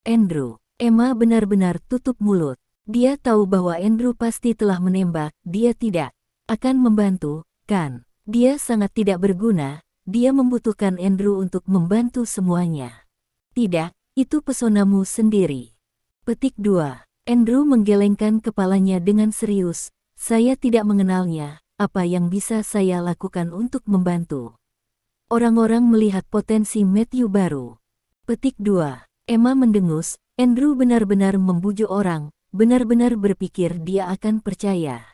Andrew, Emma benar-benar tutup mulut. Dia tahu bahwa Andrew pasti telah menembak, dia tidak akan membantu, kan? Dia sangat tidak berguna, dia membutuhkan Andrew untuk membantu semuanya. Tidak, itu pesonamu sendiri. Petik 2. Andrew menggelengkan kepalanya dengan serius, saya tidak mengenalnya, apa yang bisa saya lakukan untuk membantu? Orang-orang melihat potensi Matthew baru. Petik 2. Emma mendengus, Andrew benar-benar membujuk orang, benar-benar berpikir dia akan percaya.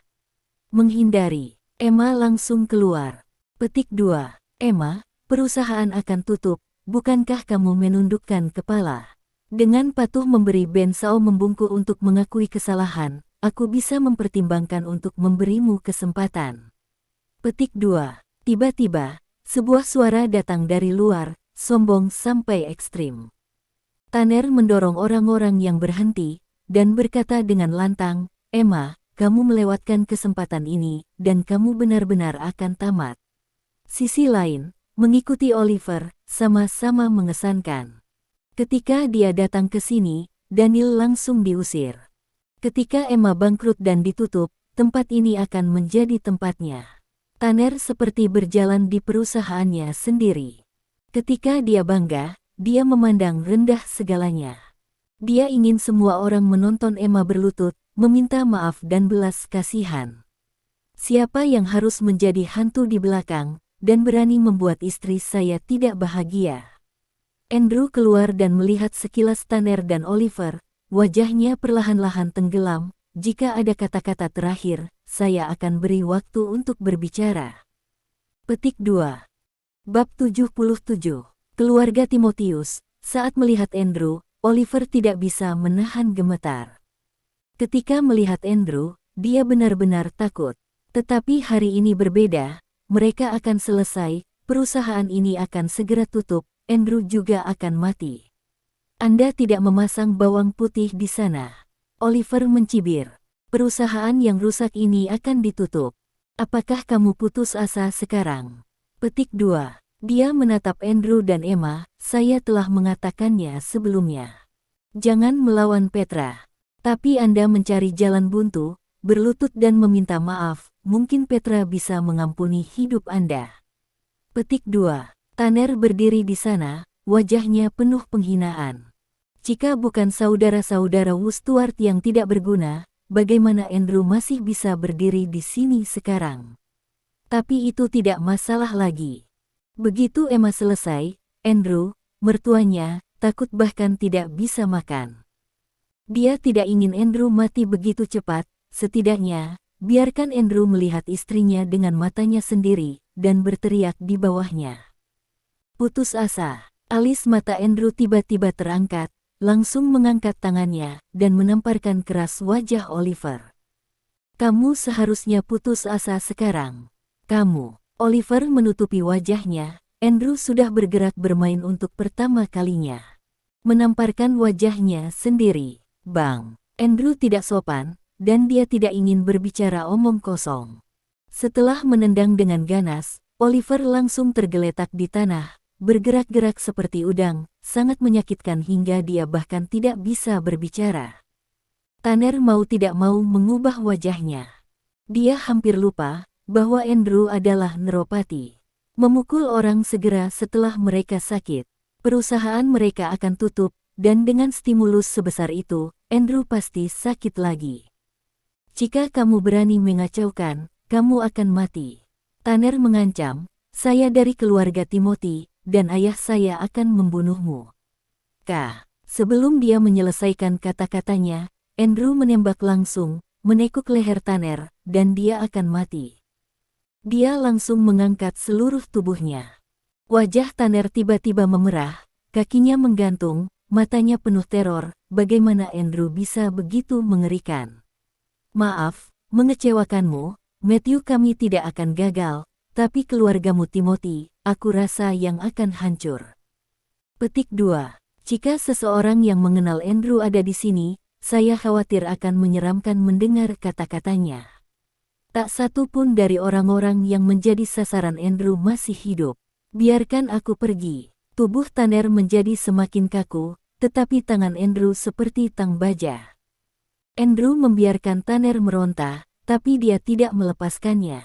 Menghindari, Emma langsung keluar. Petik 2. Emma, perusahaan akan tutup, bukankah kamu menundukkan kepala? Dengan patuh memberi Ben Sao membungkuk untuk mengakui kesalahan, aku bisa mempertimbangkan untuk memberimu kesempatan. Petik 2. Tiba-tiba, sebuah suara datang dari luar, sombong sampai ekstrim. Tanner mendorong orang-orang yang berhenti, dan berkata dengan lantang, Emma, kamu melewatkan kesempatan ini, dan kamu benar-benar akan tamat. Sisi lain, mengikuti Oliver, sama-sama mengesankan. Ketika dia datang ke sini, Daniel langsung diusir. Ketika Emma bangkrut dan ditutup, tempat ini akan menjadi tempatnya. Tanner seperti berjalan di perusahaannya sendiri. Ketika dia bangga, dia memandang rendah segalanya. Dia ingin semua orang menonton Emma berlutut, meminta maaf dan belas kasihan. Siapa yang harus menjadi hantu di belakang, dan berani membuat istri saya tidak bahagia? Andrew keluar dan melihat sekilas Tanner dan Oliver, wajahnya perlahan-lahan tenggelam. Jika ada kata-kata terakhir, saya akan beri waktu untuk berbicara. Petik 2. Bab 77. Keluarga Timotius. Saat melihat Andrew, Oliver tidak bisa menahan gemetar. Ketika melihat Andrew, dia benar-benar takut. Tetapi hari ini berbeda, mereka akan selesai, perusahaan ini akan segera tutup, Andrew juga akan mati. Anda tidak memasang bawang putih di sana. Oliver mencibir. Perusahaan yang rusak ini akan ditutup. Apakah kamu putus asa sekarang? Petik 2. Dia menatap Andrew dan Emma, saya telah mengatakannya sebelumnya. Jangan melawan Petra. Tapi Anda mencari jalan buntu, berlutut dan meminta maaf, mungkin Petra bisa mengampuni hidup Anda. Petik 2. Tanner berdiri di sana, wajahnya penuh penghinaan. Jika bukan saudara-saudara Woodward yang tidak berguna, bagaimana Andrew masih bisa berdiri di sini sekarang? Tapi itu tidak masalah lagi. Begitu Emma selesai, Andrew, mertuanya, takut bahkan tidak bisa makan. Dia tidak ingin Andrew mati begitu cepat, setidaknya, biarkan Andrew melihat istrinya dengan matanya sendiri, dan berteriak di bawahnya. Putus asa. Alis mata Andrew tiba-tiba terangkat, langsung mengangkat tangannya, dan menamparkan keras wajah Oliver. Kamu seharusnya putus asa sekarang. Kamu. Oliver menutupi wajahnya, Andrew sudah bergerak bermain untuk pertama kalinya. Menamparkan wajahnya sendiri. Bang. Andrew tidak sopan, dan dia tidak ingin berbicara omong kosong. Setelah menendang dengan ganas, Oliver langsung tergeletak di tanah, bergerak-gerak seperti udang, sangat menyakitkan hingga dia bahkan tidak bisa berbicara. Tanner mau tidak mau mengubah wajahnya. Dia hampir lupa bahwa Andrew adalah neuropati. Memukul orang segera setelah mereka sakit. Perusahaan mereka akan tutup, dan dengan stimulus sebesar itu, Andrew pasti sakit lagi. Jika kamu berani mengacaukan, kamu akan mati. Tanner mengancam, saya dari keluarga Timothy, dan ayah saya akan membunuhmu. Sebelum dia menyelesaikan kata-katanya, Andrew menembak langsung, menekuk leher Tanner, dan dia akan mati. Dia langsung mengangkat seluruh tubuhnya. Wajah Tanner tiba-tiba memerah, kakinya menggantung, matanya penuh teror, bagaimana Andrew bisa begitu mengerikan. Maaf, mengecewakanmu, Matthew, kami tidak akan gagal, tapi keluargamu Timothy, aku rasa yang akan hancur. Petik 2. Jika seseorang yang mengenal Andrew ada di sini, saya khawatir akan menyeramkan mendengar kata-katanya. Tak satu pun dari orang-orang yang menjadi sasaran Andrew masih hidup. Biarkan aku pergi. Tubuh Tanner menjadi semakin kaku, tetapi tangan Andrew seperti tang baja. Andrew membiarkan Tanner meronta, tapi dia tidak melepaskannya.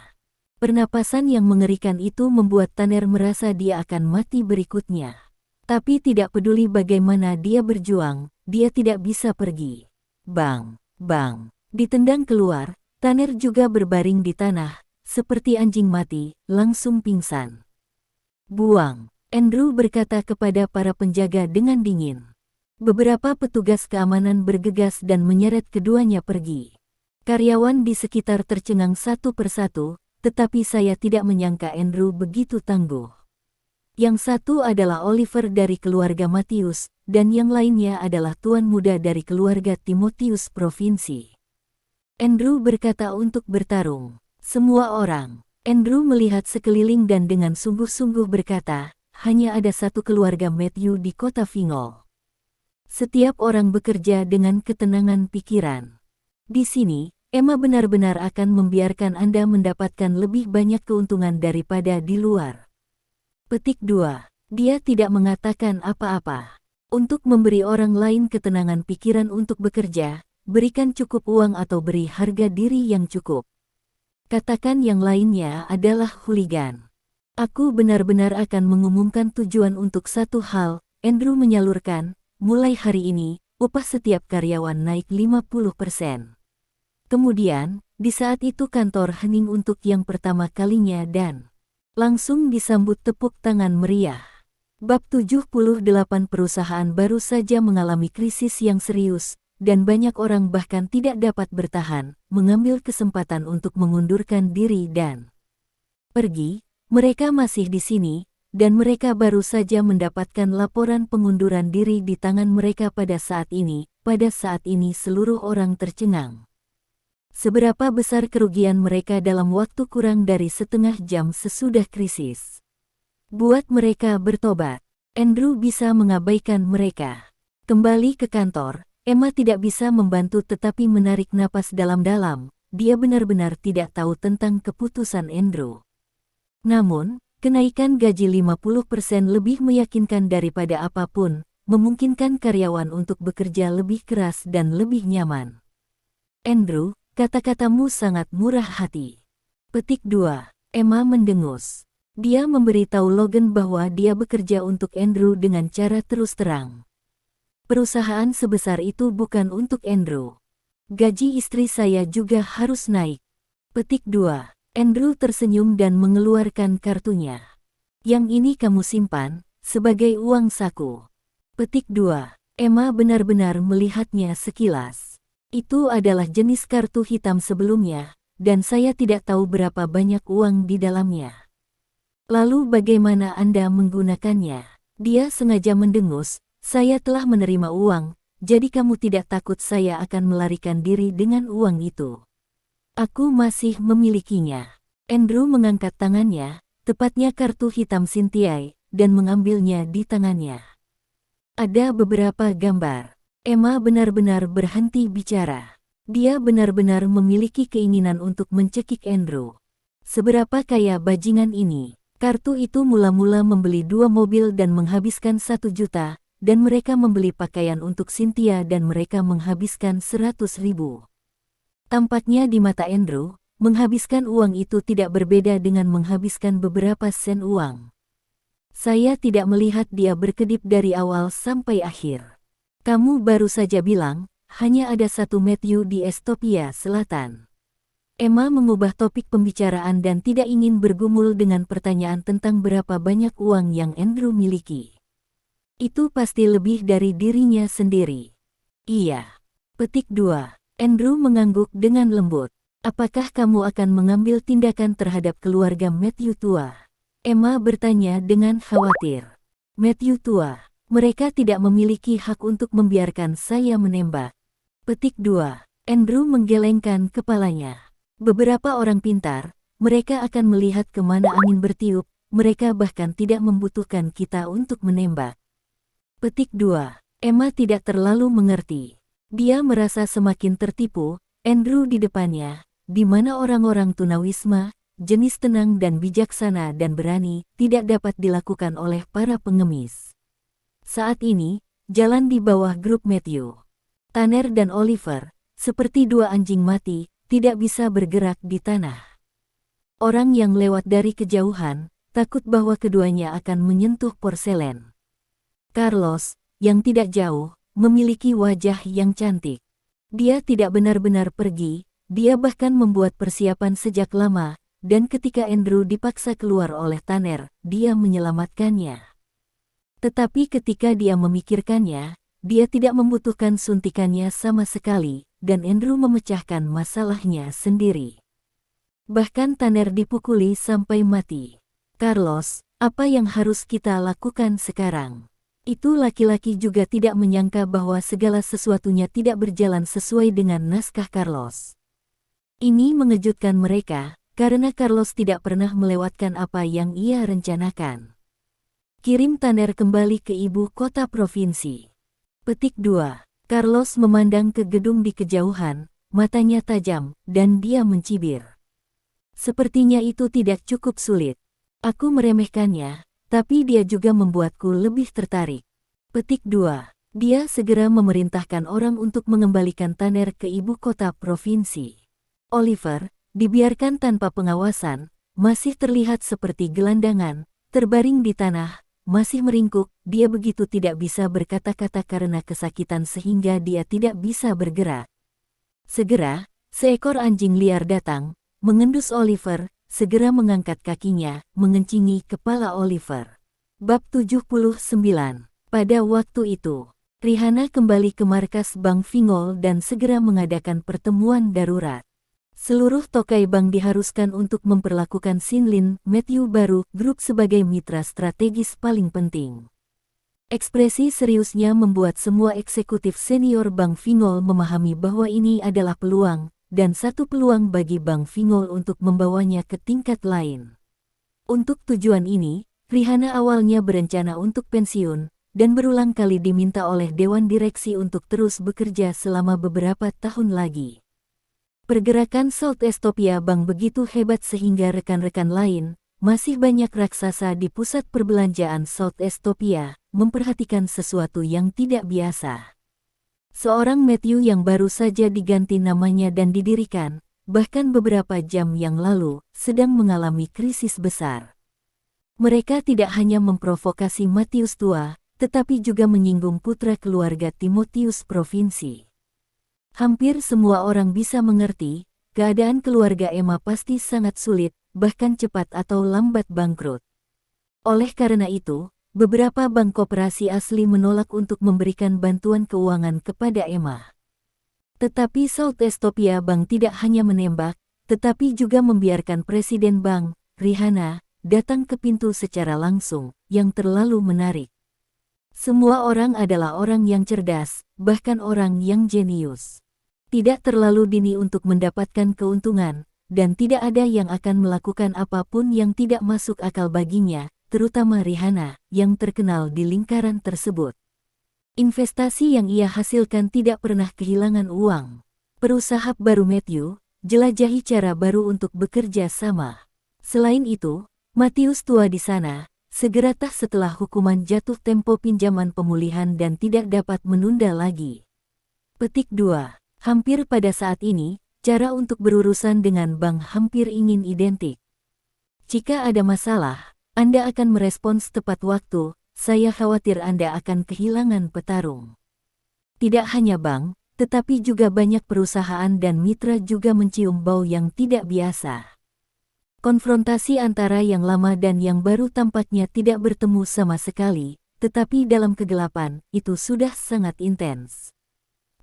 Pernapasan yang mengerikan itu membuat Tanner merasa dia akan mati berikutnya. Tapi tidak peduli bagaimana dia berjuang, dia tidak bisa pergi. Bang, bang, ditendang keluar, Tanner juga berbaring di tanah, seperti anjing mati, langsung pingsan. Buang, Andrew berkata kepada para penjaga dengan dingin. Beberapa petugas keamanan bergegas dan menyeret keduanya pergi. Karyawan di sekitar tercengang satu persatu, tetapi saya tidak menyangka Andrew begitu tangguh. Yang satu adalah Oliver dari keluarga Matthews, dan yang lainnya adalah tuan muda dari keluarga Timotius Provinsi. Andrew berkata untuk bertarung. Semua orang. Andrew melihat sekeliling dan dengan sungguh-sungguh berkata, hanya ada satu keluarga Matthew di kota Fingol. Setiap orang bekerja dengan ketenangan pikiran. Di sini, Emma benar-benar akan membiarkan Anda mendapatkan lebih banyak keuntungan daripada di luar. Petik 2. Dia tidak mengatakan apa-apa. Untuk memberi orang lain ketenangan pikiran untuk bekerja, berikan cukup uang atau beri harga diri yang cukup. Katakan yang lainnya adalah huligan. Aku benar-benar akan mengumumkan tujuan untuk satu hal, Andrew menyalurkan, mulai hari ini, upah setiap karyawan naik 50%. Kemudian, di saat itu kantor hening untuk yang pertama kalinya dan langsung disambut tepuk tangan meriah. Bab 78 perusahaan baru saja mengalami krisis yang serius, dan banyak orang bahkan tidak dapat bertahan, mengambil kesempatan untuk mengundurkan diri dan pergi. Mereka masih di sini, dan mereka baru saja mendapatkan laporan pengunduran diri di tangan mereka pada saat ini. Pada saat ini seluruh orang tercengang. Seberapa besar kerugian mereka dalam waktu kurang dari setengah jam sesudah krisis. Buat mereka bertobat, Andrew bisa mengabaikan mereka. Kembali ke kantor, Emma tidak bisa membantu tetapi menarik napas dalam-dalam. Dia benar-benar tidak tahu tentang keputusan Andrew. Namun, kenaikan gaji 50% lebih meyakinkan daripada apapun, memungkinkan karyawan untuk bekerja lebih keras dan lebih nyaman. Andrew, kata-katamu sangat murah hati. Petik 2. Emma mendengus. Dia memberitahu Logan bahwa dia bekerja untuk Andrew dengan cara terus terang. Perusahaan sebesar itu bukan untuk Andrew. Gaji istri saya juga harus naik. Petik 2. Andrew tersenyum dan mengeluarkan kartunya. Yang ini kamu simpan, sebagai uang saku. Petik 2. Emma benar-benar melihatnya sekilas. Itu adalah jenis kartu hitam sebelumnya, dan saya tidak tahu berapa banyak uang di dalamnya. Lalu bagaimana Anda menggunakannya? Dia sengaja mendengus, saya telah menerima uang, jadi kamu tidak takut saya akan melarikan diri dengan uang itu. Aku masih memilikinya. Andrew mengangkat tangannya, tepatnya kartu hitam Cynthia, dan mengambilnya di tangannya. Ada beberapa gambar. Emma benar-benar berhenti bicara. Dia benar-benar memiliki keinginan untuk mencekik Andrew. Seberapa kaya bajingan ini? Kartu itu mula-mula membeli 2 mobil dan menghabiskan 1 juta, dan mereka membeli pakaian untuk Cynthia dan mereka menghabiskan 100.000. Tampaknya di mata Andrew, menghabiskan uang itu tidak berbeda dengan menghabiskan beberapa sen uang. Saya tidak melihat dia berkedip dari awal sampai akhir. Kamu baru saja bilang, hanya ada satu Matthew di Estopia Selatan. Emma mengubah topik pembicaraan dan tidak ingin bergumul dengan pertanyaan tentang berapa banyak uang yang Andrew miliki. Itu pasti lebih dari dirinya sendiri. Iya. Petik 2. Andrew mengangguk dengan lembut. Apakah kamu akan mengambil tindakan terhadap keluarga Matthew tua? Emma bertanya dengan khawatir. Matthew tua, mereka tidak memiliki hak untuk membiarkan saya menembak. Petik 2. Andrew menggelengkan kepalanya. Beberapa orang pintar, mereka akan melihat kemana angin bertiup, mereka bahkan tidak membutuhkan kita untuk menembak. Petik 2. Emma tidak terlalu mengerti. Dia merasa semakin tertipu. Andrew di depannya, di mana orang-orang tunawisma, jenis tenang dan bijaksana dan berani, tidak dapat dilakukan oleh para pengemis. Saat ini, jalan di bawah grup Matthew, Tanner dan Oliver, seperti 2 anjing mati, tidak bisa bergerak di tanah. Orang yang lewat dari kejauhan, takut bahwa keduanya akan menyentuh porselen. Carlos, yang tidak jauh, memiliki wajah yang cantik. Dia tidak benar-benar pergi, dia bahkan membuat persiapan sejak lama, dan ketika Andrew dipaksa keluar oleh Tanner, dia menyelamatkannya. Tetapi ketika dia memikirkannya, dia tidak membutuhkan suntikannya sama sekali, dan Andrew memecahkan masalahnya sendiri. Bahkan Tanner dipukuli sampai mati. Carlos, apa yang harus kita lakukan sekarang? Itu laki-laki juga tidak menyangka bahwa segala sesuatunya tidak berjalan sesuai dengan naskah Carlos. Ini mengejutkan mereka, karena Carlos tidak pernah melewatkan apa yang ia rencanakan. Kirim Tanner kembali ke ibu kota provinsi. Petik 2. Carlos memandang ke gedung di kejauhan, matanya tajam, dan dia mencibir. Sepertinya itu tidak cukup sulit. Aku meremehkannya, tapi dia juga membuatku lebih tertarik. Petik 2. Dia segera memerintahkan orang untuk mengembalikan Tanner ke ibu kota provinsi. Oliver, dibiarkan tanpa pengawasan, masih terlihat seperti gelandangan, terbaring di tanah, masih meringkuk. Dia begitu tidak bisa berkata-kata karena kesakitan sehingga dia tidak bisa bergerak. Segera, seekor anjing liar datang, mengendus Oliver, segera mengangkat kakinya, mengencingi kepala Oliver. Bab 79. Pada waktu itu, Rihanna kembali ke markas Bank Fingol dan segera mengadakan pertemuan darurat. Seluruh tokai bank diharuskan untuk memperlakukan Sinlin Matthew Baru Group sebagai mitra strategis paling penting. Ekspresi seriusnya membuat semua eksekutif senior Bank Fingol memahami bahwa ini adalah peluang, dan satu peluang bagi Bank Fingol untuk membawanya ke tingkat lain. Untuk tujuan ini, Rihanna awalnya berencana untuk pensiun, dan berulang kali diminta oleh Dewan Direksi untuk terus bekerja selama beberapa tahun lagi. Pergerakan South Estopia Bank begitu hebat sehingga rekan-rekan lain, masih banyak raksasa di pusat perbelanjaan South Estopia, memperhatikan sesuatu yang tidak biasa. Seorang Matthew yang baru saja diganti namanya dan didirikan, bahkan beberapa jam yang lalu, sedang mengalami krisis besar. Mereka tidak hanya memprovokasi Matius tua, tetapi juga menyinggung putra keluarga Timotius provinsi. Hampir semua orang bisa mengerti, keadaan keluarga Emma pasti sangat sulit, bahkan cepat atau lambat bangkrut. Oleh karena itu, beberapa bank koperasi asli menolak untuk memberikan bantuan keuangan kepada Emma. Tetapi South Estopia Bank tidak hanya menembak, tetapi juga membiarkan Presiden Bank, Rihanna, datang ke pintu secara langsung, yang terlalu menarik. Semua orang adalah orang yang cerdas, bahkan orang yang jenius. Tidak terlalu dini untuk mendapatkan keuntungan, dan tidak ada yang akan melakukan apapun yang tidak masuk akal baginya, terutama Rihanna, yang terkenal di lingkaran tersebut. Investasi yang ia hasilkan tidak pernah kehilangan uang. Perusahaan baru Matthew, jelajahi cara baru untuk bekerja sama. Selain itu, Matius tua di sana, segera tah setelah hukuman jatuh tempo pinjaman pemulihan dan tidak dapat menunda lagi. Petik 2. Hampir pada saat ini, cara untuk berurusan dengan bank hampir ingin identik. Jika ada masalah, Anda akan merespons tepat waktu, saya khawatir Anda akan kehilangan petarung. Tidak hanya bank, tetapi juga banyak perusahaan dan mitra juga mencium bau yang tidak biasa. Konfrontasi antara yang lama dan yang baru tampaknya tidak bertemu sama sekali, tetapi dalam kegelapan, itu sudah sangat intens.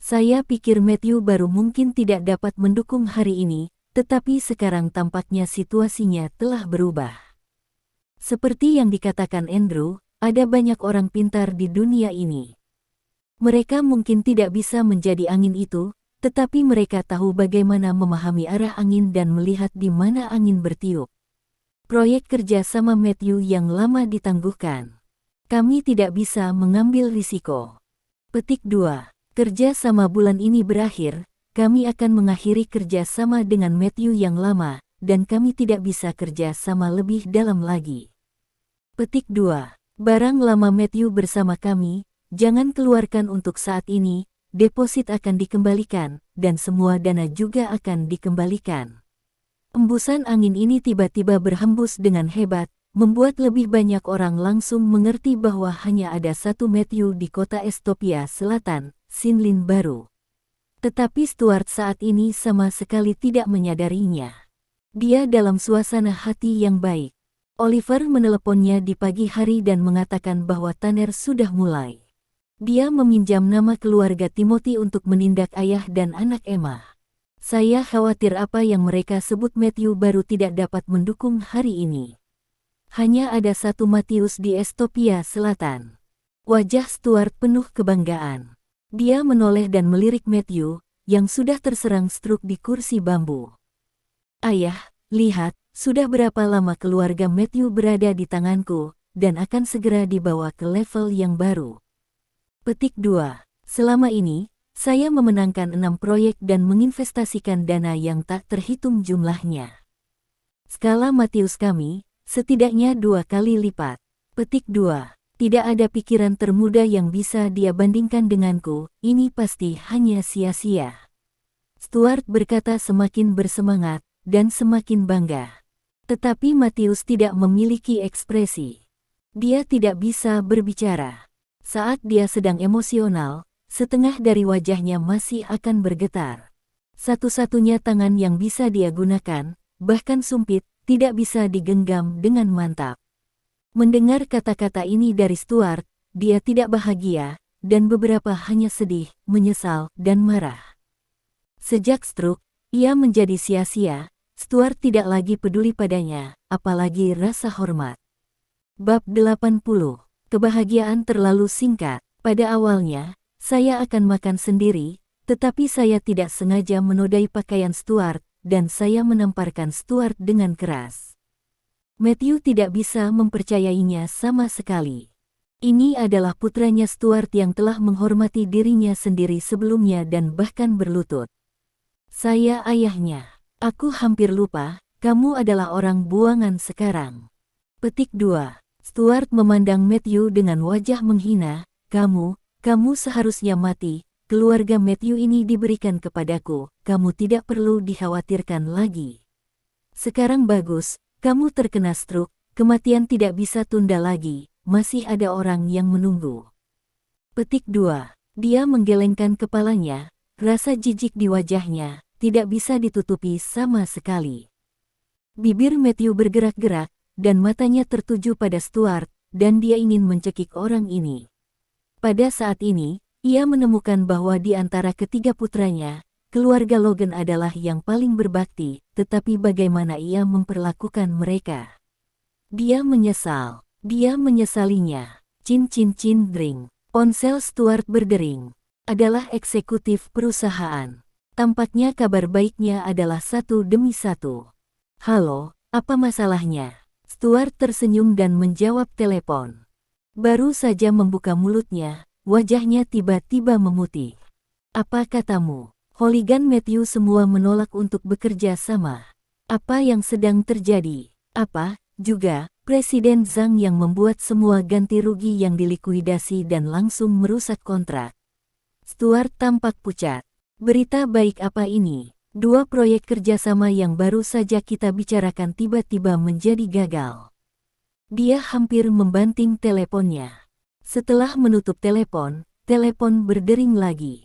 Saya pikir Matthew baru mungkin tidak dapat mendukung hari ini, tetapi sekarang tampaknya situasinya telah berubah. Seperti yang dikatakan Andrew, ada banyak orang pintar di dunia ini. Mereka mungkin tidak bisa menjadi angin itu, tetapi mereka tahu bagaimana memahami arah angin dan melihat di mana angin bertiup. Proyek kerja sama Matthew yang lama ditangguhkan. Kami tidak bisa mengambil risiko. Petik 2. Kerja sama bulan ini berakhir, kami akan mengakhiri kerja sama dengan Matthew yang lama, dan kami tidak bisa kerja sama lebih dalam lagi. Petik 2. Barang lama Matthew bersama kami, jangan keluarkan untuk saat ini, deposit akan dikembalikan, dan semua dana juga akan dikembalikan. Embusan angin ini tiba-tiba berhembus dengan hebat, membuat lebih banyak orang langsung mengerti bahwa hanya ada satu Matthew di kota Estopia Selatan, Sinlin Baru. Tetapi Stuart saat ini sama sekali tidak menyadarinya. Dia dalam suasana hati yang baik. Oliver meneleponnya di pagi hari dan mengatakan bahwa Tanner sudah mulai. Dia meminjam nama keluarga Timothy untuk menindak ayah dan anak Emma. Saya khawatir apa yang mereka sebut Matthew baru tidak dapat mendukung hari ini. Hanya ada satu Matius di Estopia Selatan. Wajah Stuart penuh kebanggaan. Dia menoleh dan melirik Matthew, yang sudah terserang stroke di kursi bambu. Ayah, lihat, sudah berapa lama keluarga Matthew berada di tanganku, dan akan segera dibawa ke level yang baru. Petik 2. Selama ini, saya memenangkan 6 proyek dan menginvestasikan dana yang tak terhitung jumlahnya. Skala Matius kami, setidaknya 2 kali lipat. Petik 2. Tidak ada pikiran termuda yang bisa dia bandingkan denganku, ini pasti hanya sia-sia. Stuart berkata semakin bersemangat, dan semakin bangga. Tetapi Matius tidak memiliki ekspresi. Dia tidak bisa berbicara. Saat dia sedang emosional, setengah dari wajahnya masih akan bergetar. Satu-satunya tangan yang bisa dia gunakan, bahkan sumpit, tidak bisa digenggam dengan mantap. Mendengar kata-kata ini dari Stuart, dia tidak bahagia, dan beberapa hanya sedih, menyesal, dan marah. Sejak stroke, ia menjadi sia-sia. Stuart tidak lagi peduli padanya, apalagi rasa hormat. Bab 80. Kebahagiaan terlalu singkat. Pada awalnya, saya akan makan sendiri, tetapi saya tidak sengaja menodai pakaian Stuart, dan saya menamparkan Stuart dengan keras. Matthew tidak bisa mempercayainya sama sekali. Ini adalah putranya Stuart yang telah menghormati dirinya sendiri sebelumnya dan bahkan berlutut. Saya ayahnya. Aku hampir lupa, kamu adalah orang buangan sekarang. Petik 2. Stuart memandang Matthew dengan wajah menghina. Kamu seharusnya mati. Keluarga Matthew ini diberikan kepadaku. Kamu tidak perlu dikhawatirkan lagi. Sekarang bagus. Kamu terkena stroke, kematian tidak bisa tunda lagi, masih ada orang yang menunggu. Petik 2. Dia menggelengkan kepalanya, rasa jijik di wajahnya, tidak bisa ditutupi sama sekali. Bibir Matthew bergerak-gerak, dan matanya tertuju pada Stuart, dan dia ingin mencekik orang ini. Pada saat ini, ia menemukan bahwa di antara ketiga putranya, keluarga Logan adalah yang paling berbakti, tetapi bagaimana ia memperlakukan mereka? Dia menyesal. Dia menyesalinya. Cin dring. Ponsel Stuart berdering. Adalah eksekutif perusahaan. Tampaknya kabar baiknya adalah satu demi satu. Halo, apa masalahnya? Stuart tersenyum dan menjawab telepon. Baru saja membuka mulutnya, wajahnya tiba-tiba memutih. Apa katamu? Holigan Matthew semua menolak untuk bekerja sama. Apa yang sedang terjadi? Apa, juga, Presiden Zhang yang membuat semua ganti rugi yang dilikuidasi dan langsung merusak kontrak. Stuart tampak pucat. Berita baik apa ini? 2 proyek kerjasama yang baru saja kita bicarakan tiba-tiba menjadi gagal. Dia hampir membanting teleponnya. Setelah menutup telepon berdering lagi.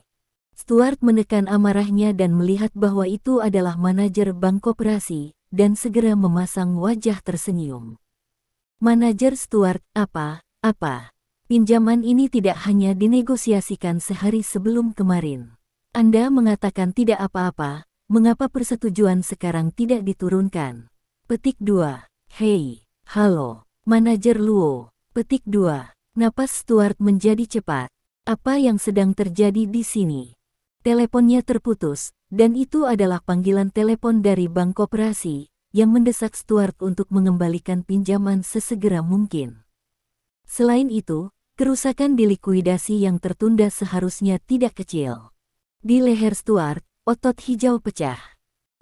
Stuart menekan amarahnya dan melihat bahwa itu adalah manajer bank koperasi, dan segera memasang wajah tersenyum. Manajer Stuart, apa? Pinjaman ini tidak hanya dinegosiasikan sehari sebelum kemarin. Anda mengatakan tidak apa-apa, mengapa persetujuan sekarang tidak diturunkan? Petik 2. Hei, halo, manajer Luo. Petik 2. Napas Stuart menjadi cepat. Apa yang sedang terjadi di sini? Teleponnya terputus, dan itu adalah panggilan telepon dari bank koperasi, yang mendesak Stuart untuk mengembalikan pinjaman sesegera mungkin. Selain itu, kerusakan di likuidasi yang tertunda seharusnya tidak kecil. Di leher Stuart, otot hijau pecah.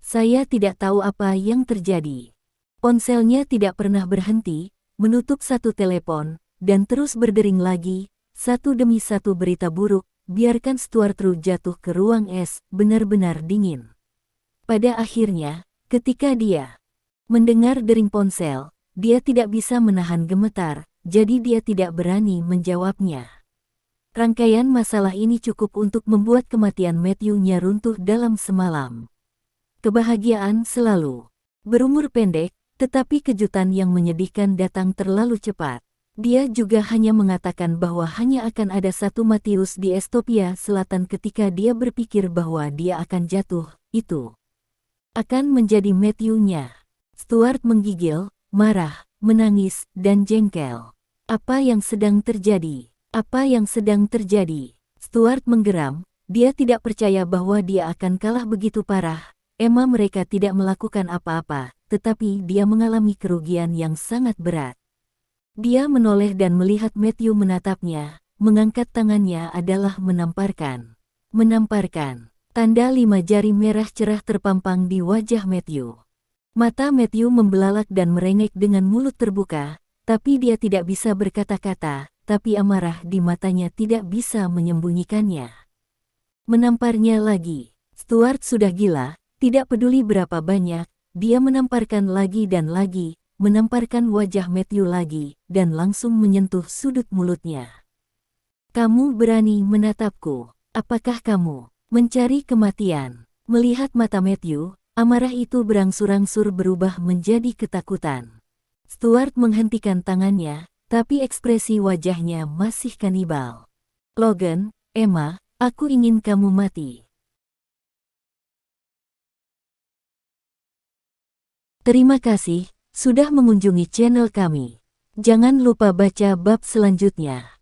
Saya tidak tahu apa yang terjadi. Ponselnya tidak pernah berhenti, menutup satu telepon, dan terus berdering lagi, satu demi satu berita buruk. Biarkan Stuart jatuh ke ruang es, benar-benar dingin. Pada akhirnya, ketika dia mendengar dering ponsel, dia tidak bisa menahan gemetar, jadi dia tidak berani menjawabnya. Rangkaian masalah ini cukup untuk membuat kematian Matthew-nya runtuh dalam semalam. Kebahagiaan selalu berumur pendek, tetapi kejutan yang menyedihkan datang terlalu cepat. Dia juga hanya mengatakan bahwa hanya akan ada satu Matius di Estopia Selatan ketika dia berpikir bahwa dia akan jatuh, itu akan menjadi Matthew-nya. Stuart menggigil, marah, menangis, dan jengkel. Apa yang sedang terjadi? Apa yang sedang terjadi? Stuart menggeram, dia tidak percaya bahwa dia akan kalah begitu parah. Emang mereka tidak melakukan apa-apa, tetapi dia mengalami kerugian yang sangat berat. Dia menoleh dan melihat Matthew menatapnya, mengangkat tangannya adalah menamparkan. Tanda 5 jari merah cerah terpampang di wajah Matthew. Mata Matthew membelalak dan merengek dengan mulut terbuka, tapi dia tidak bisa berkata-kata, tapi amarah di matanya tidak bisa menyembunyikannya. Menamparnya lagi. Stuart sudah gila, tidak peduli berapa banyak, dia menamparkan lagi dan lagi, menamparkan wajah Matthew lagi, dan langsung menyentuh sudut mulutnya. Kamu berani menatapku? Apakah kamu mencari kematian? Melihat mata Matthew, amarah itu berangsur-angsur berubah menjadi ketakutan. Stuart menghentikan tangannya, tapi ekspresi wajahnya masih kanibal. Logan, Emma, aku ingin kamu mati. Terima kasih sudah mengunjungi channel kami. Jangan lupa baca bab selanjutnya.